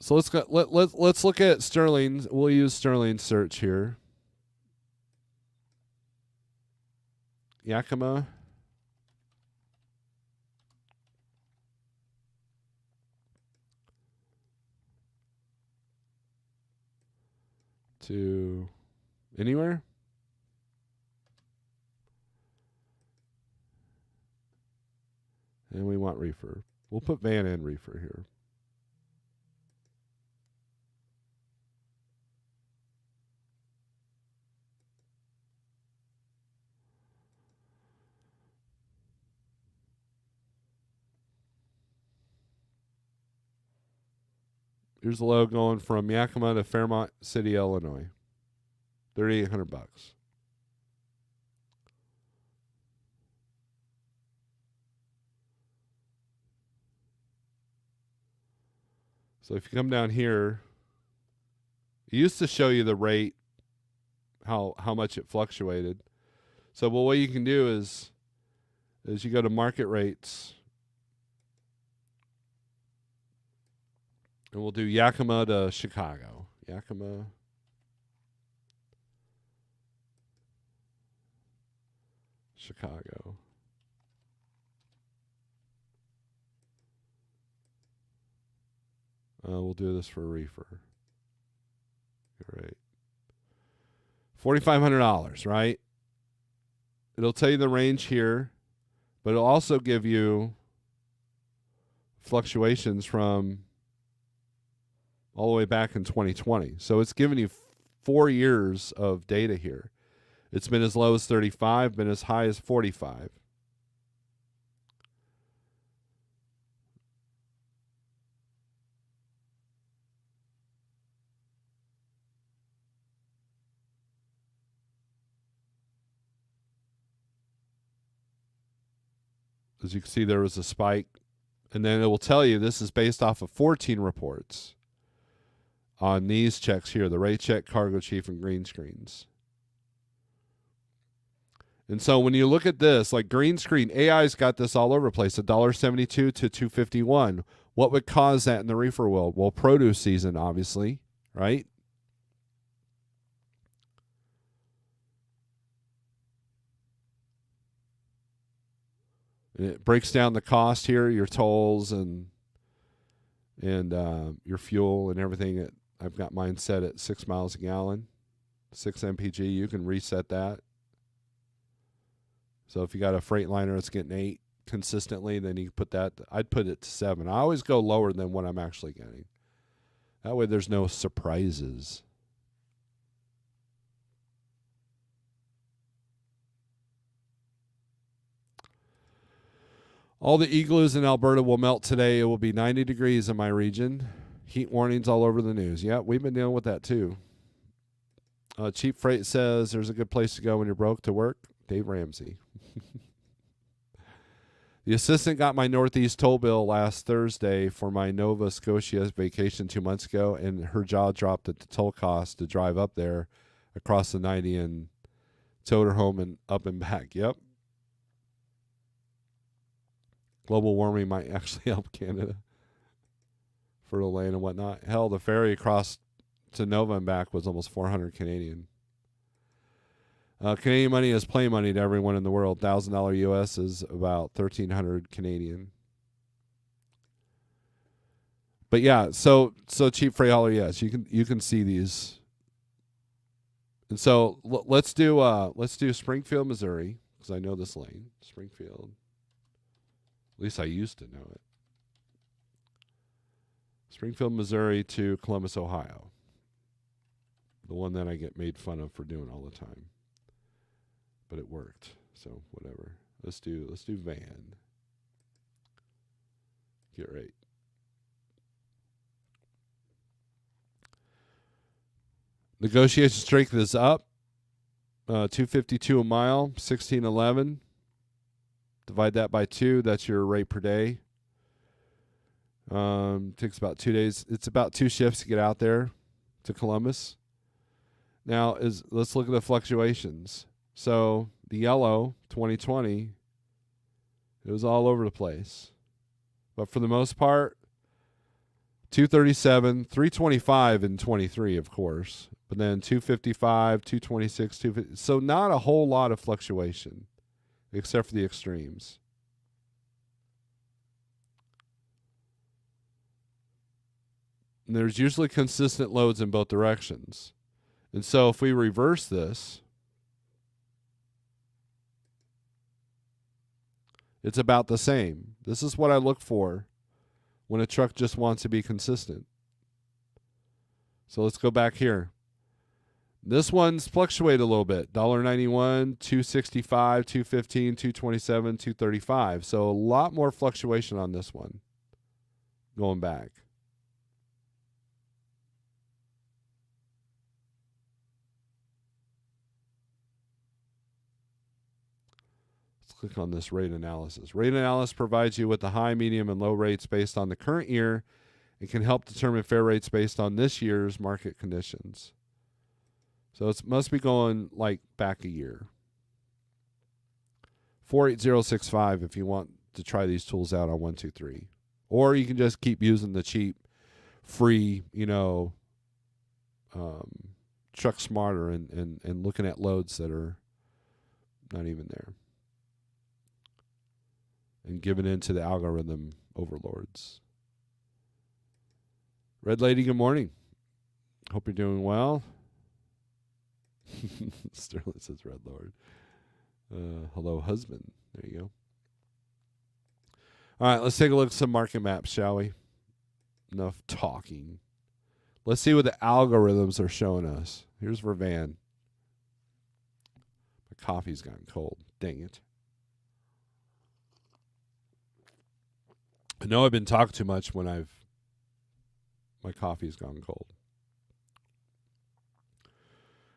let's look at Sterling. We'll use Sterling search here. Yakima. To anywhere. And we want reefer. We'll put van and reefer here. Here's the load going from Yakima to Fairmont City, Illinois. $3,800. So if you come down here, it used to show you the rate, how much it fluctuated. So what you can do is you go to market rates, and we'll do Yakima to Chicago. Yakima. Chicago. We'll do this for a reefer. All right. $4,500, right? It'll tell you the range here, but it'll also give you fluctuations from all the way back in 2020. So it's giving you 4 years of data here. It's been as low as 35, been as high as 45. As you can see, there was a spike. And then it will tell you this is based off of 14 reports on these checks here, the rate check, cargo chief, and green screens. And so when you look at this, like green screen, AI's got this all over the place, $1.72 to $2.51. What would cause that in the reefer world? Well, produce season, obviously, right? And it breaks down the cost here, your tolls and your fuel and everything. I've got mine set at 6 miles a gallon, 6 mpg. You can reset that. So if you got a Freightliner that's getting 8 consistently, then you can put that. I'd put it to 7. I always go lower than what I'm actually getting. That way there's no surprises. All the igloos in Alberta will melt today. It will be 90 degrees in my region. Heat warnings all over the news. Yeah, we've been dealing with that too. Cheap Freight says there's a good place to go when you're broke to work. Dave Ramsey. The assistant got my Northeast toll bill last Thursday for my Nova Scotia vacation 2 months ago, and her jaw dropped at the toll cost to drive up there across the 90 and towed her home and up and back. Yep. Global warming might actually help Canada for the land and whatnot. Hell, the ferry across to Nova and back was almost 400 Canadian. Canadian money is play money to everyone in the world. $1,000 US is about 1,300 Canadian. But yeah, so cheap freight hauler, yes, you can see these. And so let's do Springfield, Missouri, because I know this lane. Springfield. At least I used to know it. Springfield, Missouri to Columbus, Ohio. The one that I get made fun of for doing all the time. But it worked, so whatever. Let's do van. Get right. Negotiation strength is up. $2.52 a mile, 1611. Divide that by 2. That's your rate per day. Takes about 2 days. It's about 2 shifts to get out there to Columbus. Now let's look at the fluctuations. So the yellow 2020, it was all over the place. But for the most part, 237, 325 in 23, of course. But then 255, 226, 250. So not a whole lot of fluctuation, except for the extremes. And there's usually consistent loads in both directions. And so if we reverse this, it's about the same. This is what I look for when a truck just wants to be consistent. So let's go back here. This one's fluctuated a little bit. $1.91, $2.65, $2.15, $2.27, $2.35. So a lot more fluctuation on this one going back. Click on this rate analysis. Rate analysis provides you with the high, medium, and low rates based on the current year and can help determine fare rates based on this year's market conditions. So it must be going like back a year. 48065 if you want to try these tools out on 123. Or you can just keep using the cheap, free, Truck Smarter and looking at loads that are not even there. And giving in to the algorithm overlords. Red Lady, good morning. Hope you're doing well. Sterling says Red Lord. Hello, husband. There you go. All right, let's take a look at some market maps, shall we? Enough talking. Let's see what the algorithms are showing us. Here's Vervan. My coffee's gotten cold. Dang it. I know I've been talking too much when my coffee's gone cold.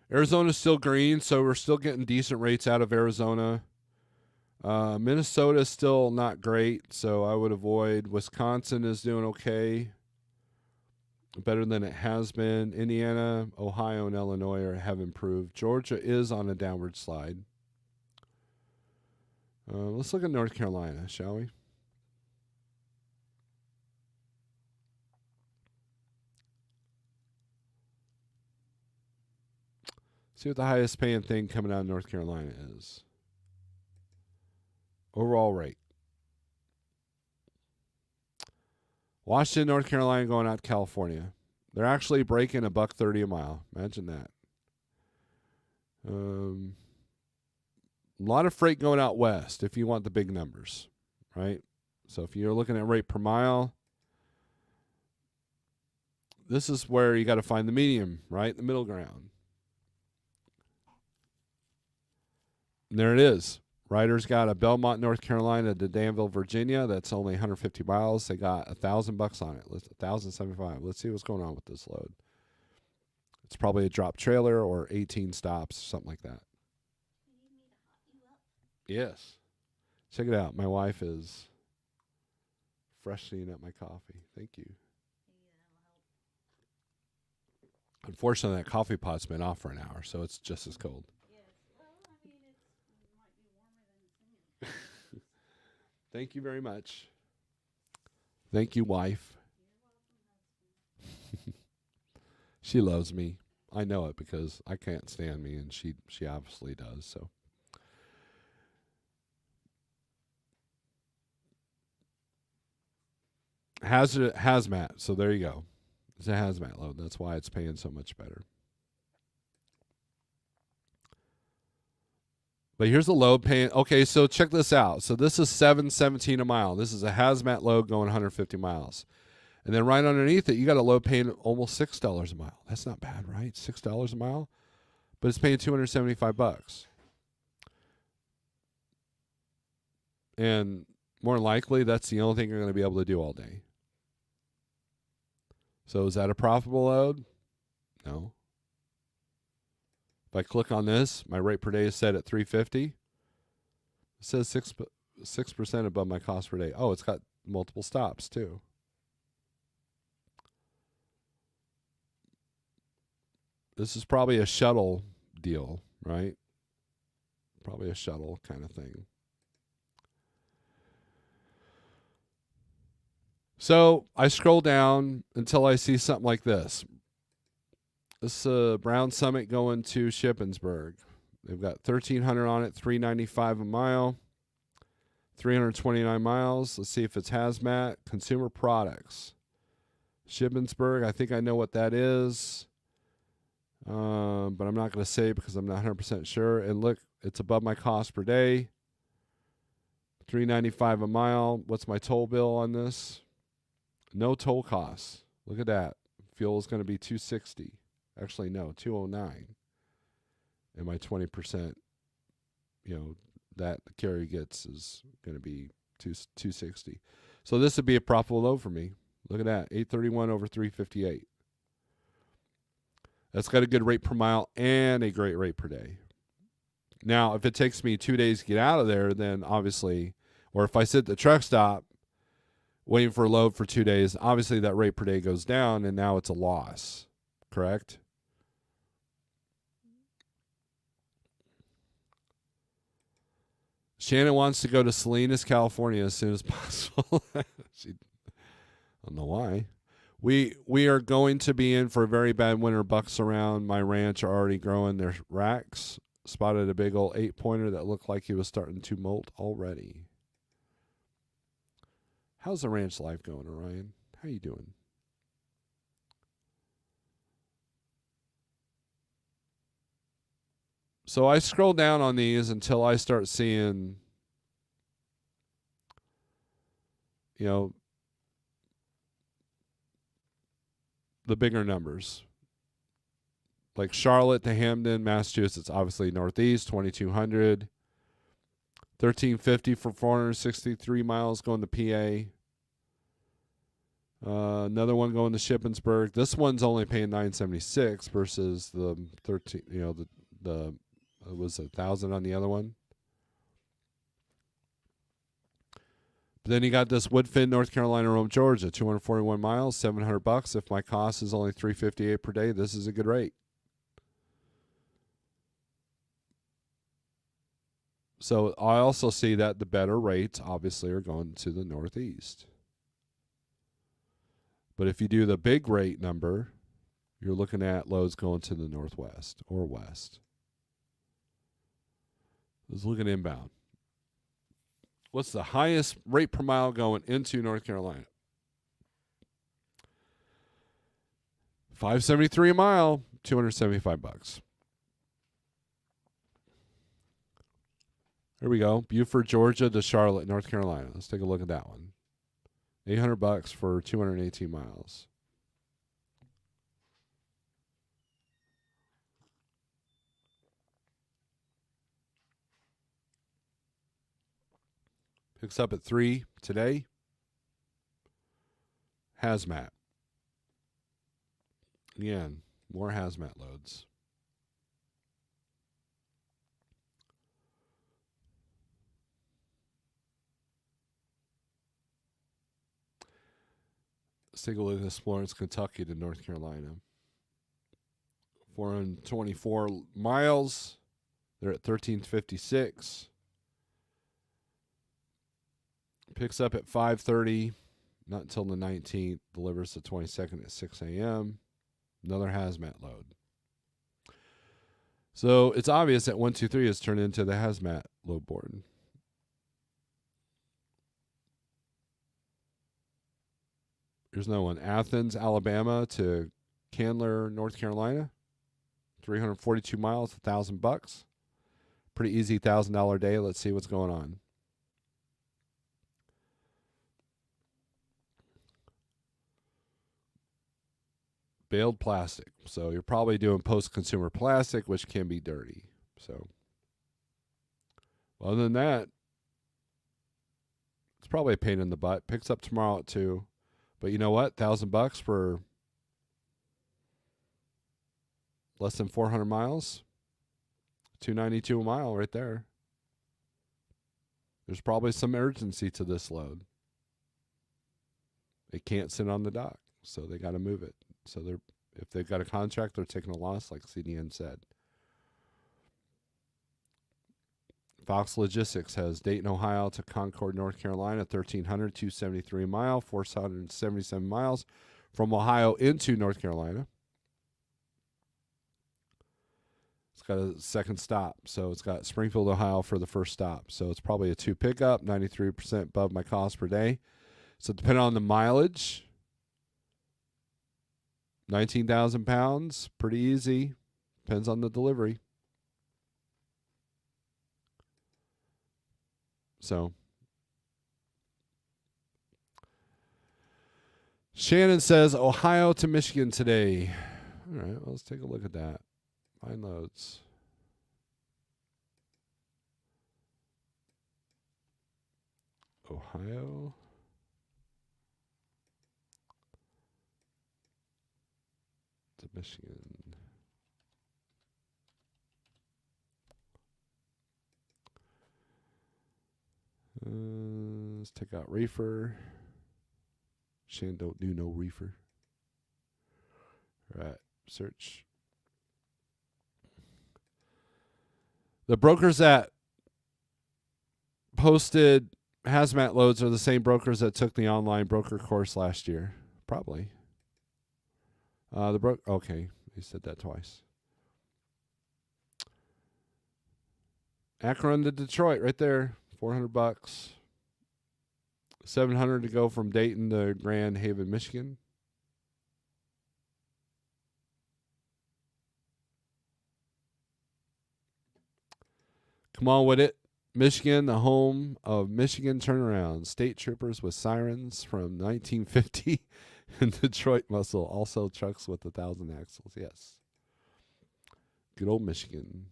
Arizona's still green, so we're still getting decent rates out of Arizona. Minnesota's still not great, so I would avoid. Wisconsin is doing okay, better than it has been. Indiana, Ohio, and Illinois have improved. Georgia is on a downward slide. Let's look at North Carolina, shall we? See what the highest paying thing coming out of North Carolina is. Overall rate. Washington, North Carolina, going out to California. They're actually breaking $1.30 a mile. Imagine that. A lot of freight going out west if you want the big numbers, right? So if you're looking at rate per mile, this is where you got to find the medium, right? The middle ground. And there it is. Ryder's got a Belmont, North Carolina to Danville, Virginia. That's only 150 miles. They got $1,000 on it. $1,075. Let's see what's going on with this load. It's probably a drop trailer or 18 stops, something like that. Yes. Check it out. My wife is freshening up my coffee. Thank you. Unfortunately, that coffee pot's been off for an hour, so it's just as cold. Thank you very much. Thank you, wife. She loves me. I know it because I can't stand me, and she obviously does. So, hazmat. So there you go. It's a hazmat load. That's why it's paying so much better. But here's the load paying. Okay, so check this out. So this is $7.17 a mile. This is a hazmat load going 150 miles. And then right underneath it, you got a load paying almost $6 a mile. That's not bad, right? $6 a mile, but it's paying $275. And more than likely, that's the only thing you're going to be able to do all day. So is that a profitable load? No. If I click on this, my rate per day is set at $350. It says 6% above my cost per day. Oh, it's got multiple stops too. This is probably a shuttle deal, right? Probably a shuttle kind of thing. So I scroll down until I see something like this. This Brown Summit going to Shippensburg. They've got 1,300 on it, $395 a mile, 329 miles. Let's see if it's hazmat. Consumer products. Shippensburg, I think I know what that is. But I'm not going to say because I'm not 100% sure. And look, it's above my cost per day. $395 a mile. What's my toll bill on this? No toll costs. Look at that. Fuel is going to be $260. Actually, no, $209. And my 20%, that the carrier gets is going to be $260. So this would be a profitable load for me. Look at that, $831 over $358. That's got a good rate per mile and a great rate per day. Now, if it takes me 2 days to get out of there, then obviously, or if I sit at the truck stop waiting for a load for 2 days, obviously that rate per day goes down, and now it's a loss. Correct? Shannon wants to go to Salinas, California as soon as possible. I don't know why. We are going to be in for a very bad winter. Bucks around my ranch are already growing their racks. Spotted a big old 8-pointer that looked like he was starting to molt already. How's the ranch life going, Orion? How you doing? So I scroll down on these until I start seeing, the bigger numbers. Like Charlotte to Hamden, Massachusetts, obviously Northeast, 2,200. 1,350 for 463 miles going to PA. Another one going to Shippensburg. This one's only paying $976 versus the 13. The it was 1,000 on the other one. But then you got this Woodfin, North Carolina, Rome, Georgia, 241 miles, $700. If my cost is only $358 per day, this is a good rate. So I also see that the better rates obviously are going to the Northeast. But if you do the big rate number, you're looking at loads going to the Northwest or West. Let's look at inbound. What's the highest rate per mile going into North Carolina? $5.73 a mile, $275. Here we go. Beaufort, Georgia to Charlotte, North Carolina. Let's take a look at that one. $800 for 218 miles. Picks up at 3 today. Hazmat. Again, more hazmat loads. Let's take a look at this Florence, Kentucky to North Carolina. 424 miles. They're at 1356. Picks up at 5:30. Not until the 19th. Delivers the 22nd at 6 a.m. Another hazmat load. So it's obvious that 123 has turned into the hazmat load board. Here's another one. Athens, Alabama to Candler, North Carolina. 342 miles, $1,000. Pretty easy $1,000 day. Let's see what's going on. Baled plastic. So you're probably doing post-consumer plastic, which can be dirty. So other than that, it's probably a pain in the butt. Picks up tomorrow at 2. But you know what? $1,000 for less than 400 miles. $292 a mile right there. There's probably some urgency to this load. It can't sit on the dock, so they got to move it. So if they've got a contract, they're taking a loss, like CDN said. Fox Logistics has Dayton, Ohio to Concord, North Carolina, 1,300, 273 a mile, 477 miles from Ohio into North Carolina. It's got a second stop, so it's got Springfield, Ohio for the first stop. So it's probably a 2 pickup, 93% above my cost per day. So depending on the mileage, 19,000 pounds, pretty easy. Depends on the delivery. So Shannon says Ohio to Michigan today. All right, well, let's take a look at that. Find loads. Ohio. To Michigan. Let's take out reefer. Shan don't do no reefer. All right, search. The brokers that posted hazmat loads are the same brokers that took the online broker course last year. Probably. Okay, he said that twice. Akron to Detroit, right there, $400. $700 to go from Dayton to Grand Haven, Michigan. Come on with it. Michigan, the home of Michigan turnaround. State troopers with sirens from 1950. And Detroit muscle. Also trucks with 1,000 axles. Yes. Good old Michigan.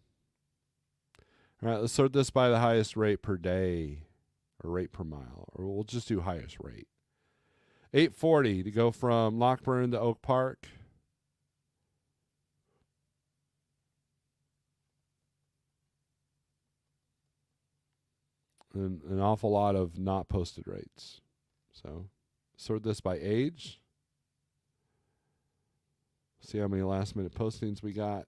All right, let's sort this by the highest rate per day. Or rate per mile. Or we'll just do highest rate. $8.40 to go from Lockburn to Oak Park. And an awful lot of not posted rates. So sort this by age. See how many last minute postings we got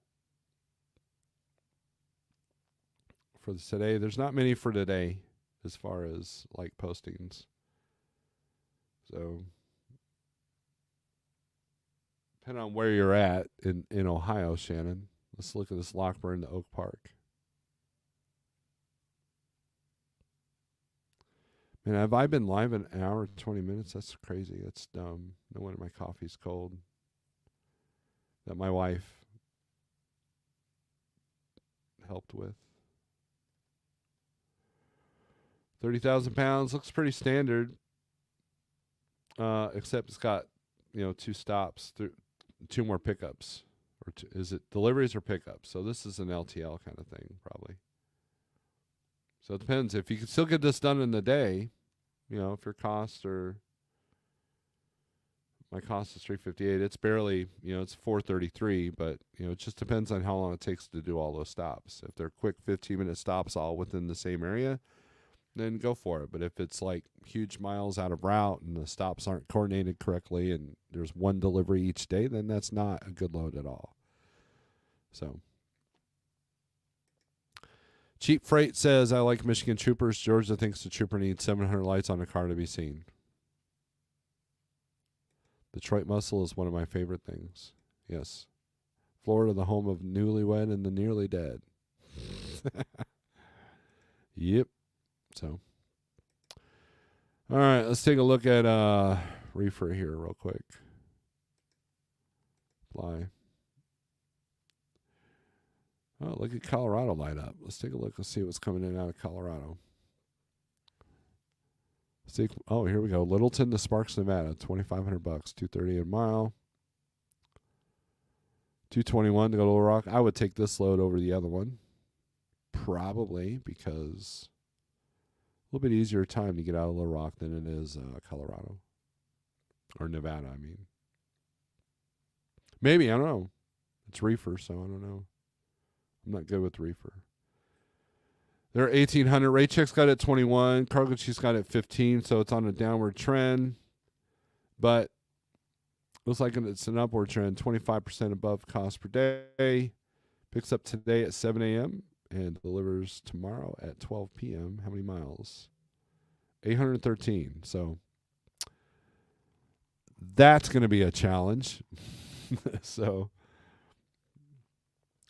for today. There's not many for today as far as like postings. So depending on where you're at in Ohio, Shannon. Let's look at this Lockburn to Oak Park. Man, have I been live an hour and 20 minutes? That's crazy. That's dumb. No wonder my coffee's cold. that my wife helped with. 30,000 pounds looks pretty standard, except it's got 2 stops, 2 more pickups, or is it deliveries or pickups? So this is an LTL kind of thing, probably. So it depends. If you can still get this done in the day, if your cost or my cost is $358, it's barely, it's $433, but it just depends on how long it takes to do all those stops. If they're quick 15-minute stops all within the same area, then go for it. But if it's like huge miles out of route and the stops aren't coordinated correctly and there's 1 delivery each day, then that's not a good load at all. So Cheap Freight says, I like Michigan troopers. Georgia thinks the trooper needs 700 lights on a car to be seen. Detroit Muscle is one of my favorite things. Yes. Florida, the home of newlywed and the nearly dead. Yep. So, all right, let's take a look at reefer here real quick. Fly. Oh, look at Colorado light up. Let's take a look and see what's coming in out of Colorado. Oh, here we go. Littleton to Sparks, Nevada, $2,500, $230 a mile. $221 to go to Little Rock. I would take this load over the other one, probably, because a little bit easier time to get out of Little Rock than it is Colorado or Nevada. I mean, maybe, I don't know. It's reefer, so I don't know. I'm not good with reefer. They're 1,800. Rate check's got it at 21. Cargo check's got it at 15, so it's on a downward trend. But looks like it's an upward trend, 25% above cost per day. Picks up today at 7 a.m. and delivers tomorrow at 12 p.m. How many miles? 813. So that's going to be a challenge. So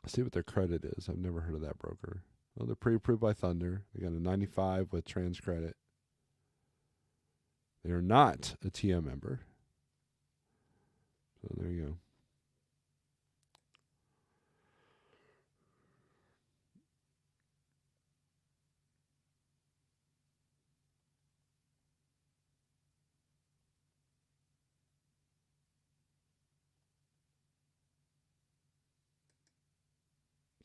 let's see what their credit is. I've never heard of that broker. Well, they're pre-approved by Thunder. They got a 95 with trans credit. They are not a TM member. So there you go.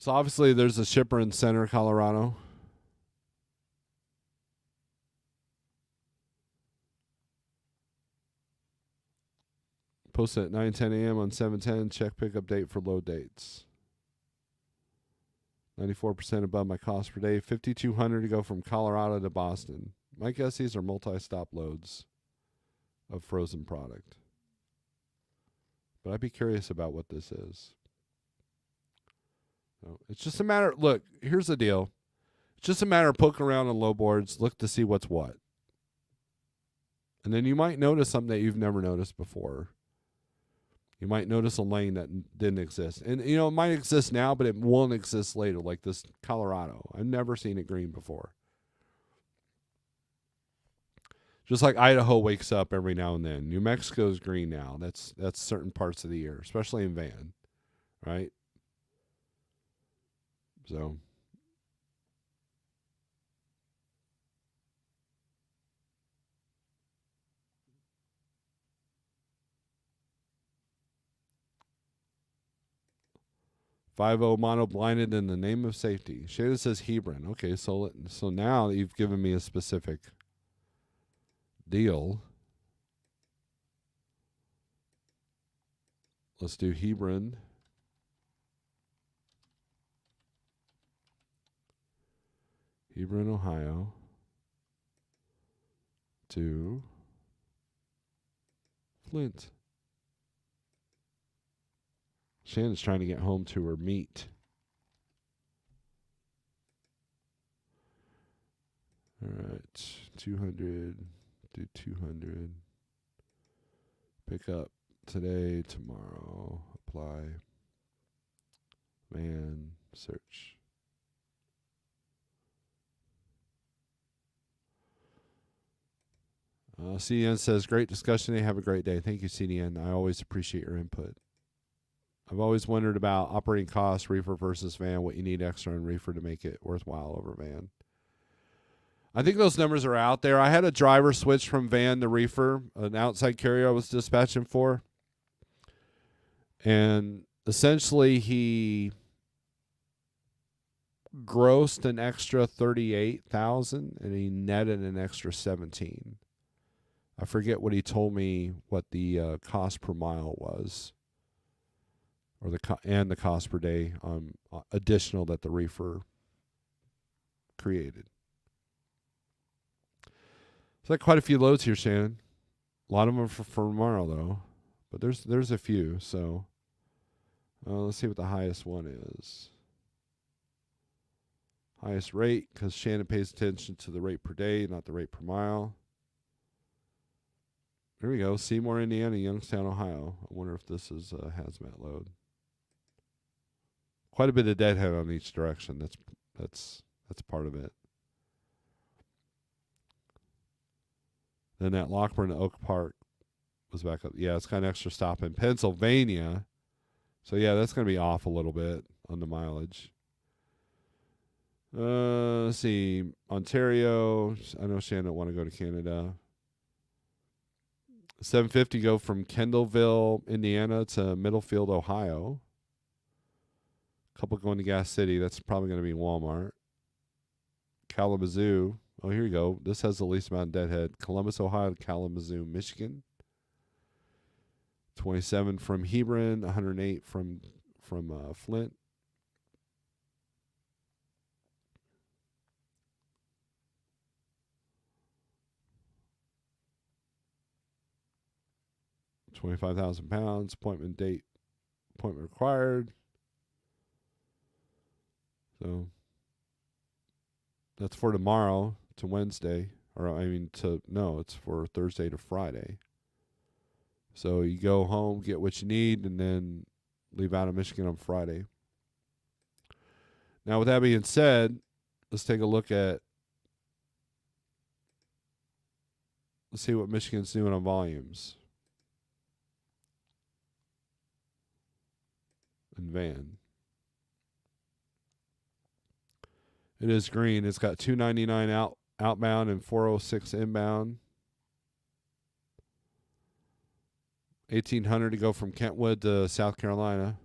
So obviously there's a shipper in Center, Colorado. Posted at 9:10 a.m. on 7:10. Check pickup date for load dates. 94% above my cost per day. 5,200 to go from Colorado to Boston. My guess these are multi-stop loads of frozen product. But I'd be curious about what this is. So it's just a matter. Look, here's the deal. It's just a matter of poking around on low boards, look to see what's what. And then you might notice something that you've never noticed before. You might notice a lane that didn't exist. And, it might exist now, but it won't exist later, like this Colorado. I've never seen it green before. Just like Idaho wakes up every now and then. New Mexico's green now. That's certain parts of the year, especially in Van, right? So 5-0 mono blinded in the name of safety. Shada says Hebron. Okay, so now that you've given me a specific deal, let's do Hebron. Hebron, Ohio to Flint. Shannon's trying to get home to her meat. All right, 200, do 200. Pick up today, tomorrow, apply, man, search. CDN says, great discussion today. Have a great day. Thank you, CDN. I always appreciate your input. I've always wondered about operating costs, reefer versus van, what you need extra in reefer to make it worthwhile over van. I think those numbers are out there. I had a driver switch from van to reefer, an outside carrier I was dispatching for. And essentially he grossed an extra 38,000 and he netted an extra 17. I forget what he told me what the cost per mile was, or the cost per day additional that the reefer created. It's like quite a few loads here, Shannon. A lot of them are for tomorrow though, but there's a few. So let's see what the highest one is. Highest rate, because Shannon pays attention to the rate per day, not the rate per mile. There we go. Seymour, Indiana, Youngstown, Ohio. I wonder if this is a hazmat load. Quite a bit of deadhead on each direction. That's part of it. Then that Lockburn to Oak Park was back up. Yeah, it's got an extra stop in Pennsylvania. So yeah, that's going to be off a little bit on the mileage. Let's see. Ontario. I know Shannon don't want to go to Canada. 750 go from Kendallville, Indiana to Middlefield, Ohio. A couple going to Gas City. That's probably going to be Walmart. Kalamazoo. Oh, here you go. This has the least amount of deadhead. Columbus, Ohio to Kalamazoo, Michigan. 27 from Hebron. 108 from Flint. £25,000. Appointment date. Appointment required. So that's for tomorrow to Wednesday. It's for Thursday to Friday. So you go home, get what you need, and then leave out of Michigan on Friday. Now, with that being said, let's take a look at, let's see what Michigan's doing on volumes. And van. It is green. It's got 299 outbound and 406 inbound. 1,800 to go from Kentwood to South Carolina.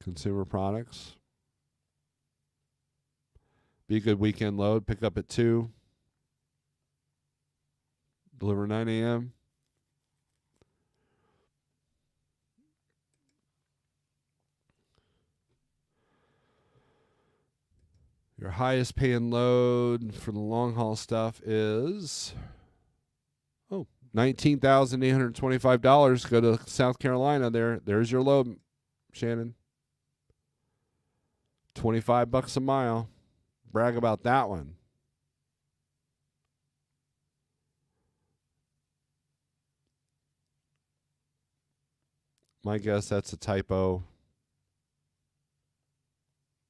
Consumer products. Be a good weekend load. Pick up at 2. Deliver 9 a.m. Your highest paying load for the long haul stuff is $19,825. Go to South Carolina. There's your load, Shannon. $25 a mile. Brag about that one. My guess that's a typo.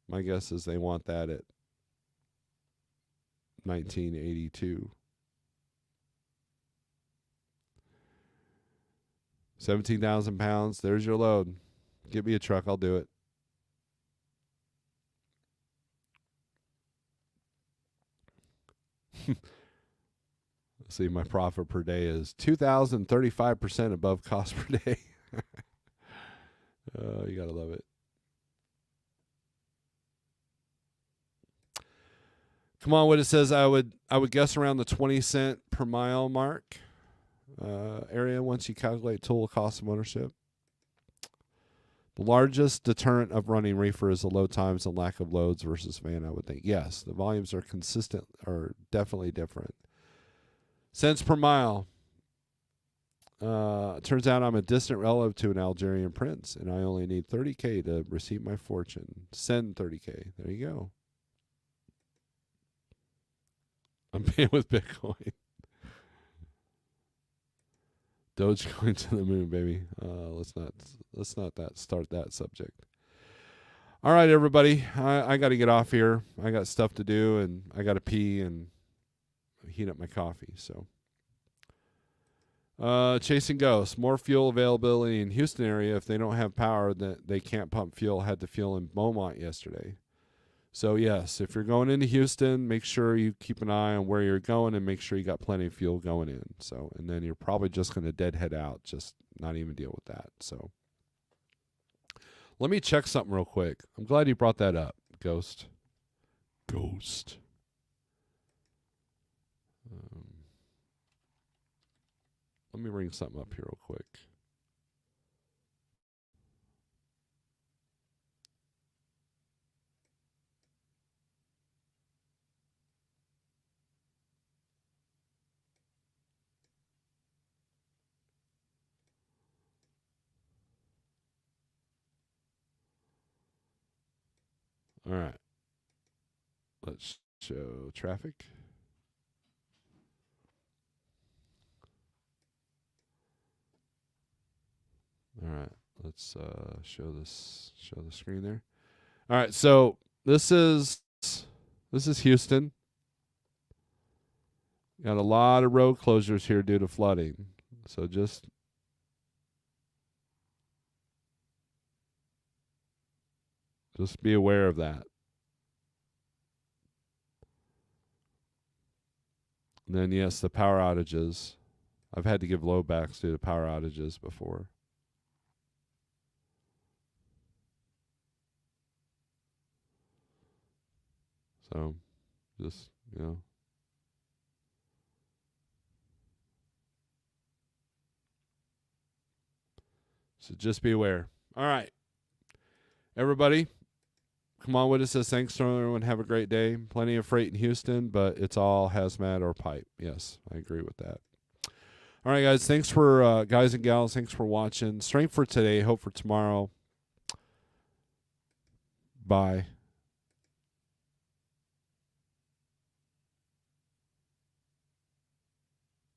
My guess is they want that at 1982. 17,000 pounds. There's your load. Give me a truck. I'll do it. Let's see, my profit per day is 2,035% above cost per day. You gotta love it. Come on, what it says, I would guess around the 20 cent per mile mark area once you calculate total cost of ownership. The largest deterrent of running reefer is the load times and lack of loads versus van, I would think. Yes, the volumes are consistent, or definitely different. Cents per mile. Turns out I'm a distant relative to an Algerian prince, and I only need 30K to receive my fortune. Send 30K. There you go. I'm paying with Bitcoin. Doge going to the moon, baby. Let's not start that subject. All right, everybody. I got to get off here. I got stuff to do, and I got to pee and heat up my coffee. So, chasing ghosts. More fuel availability in Houston area. If they don't have power, that they can't pump fuel. Had the fuel in Beaumont yesterday. So yes, if you're going into Houston, make sure you keep an eye on where you're going and make sure you got plenty of fuel going in. So, and then you're probably just going to deadhead out, just not even deal with that. So, let me check something real quick. I'm glad you brought that up, Ghost. Ghost. Let me bring something up here real quick. All right. Let's show traffic. All right. Let's show the screen there. All right. So this is Houston. Got a lot of road closures here due to flooding. So just be aware of that. And then yes, the power outages. I've had to give low backs due to power outages before. So just, So just be aware. All right. Everybody, come on with us. Says thanks to everyone. Have a great day. Plenty of freight in Houston, but it's all hazmat or pipe. Yes, I agree with that. All right, guys. Thanks for guys and gals. Thanks for watching. Strength for today. Hope for tomorrow. Bye.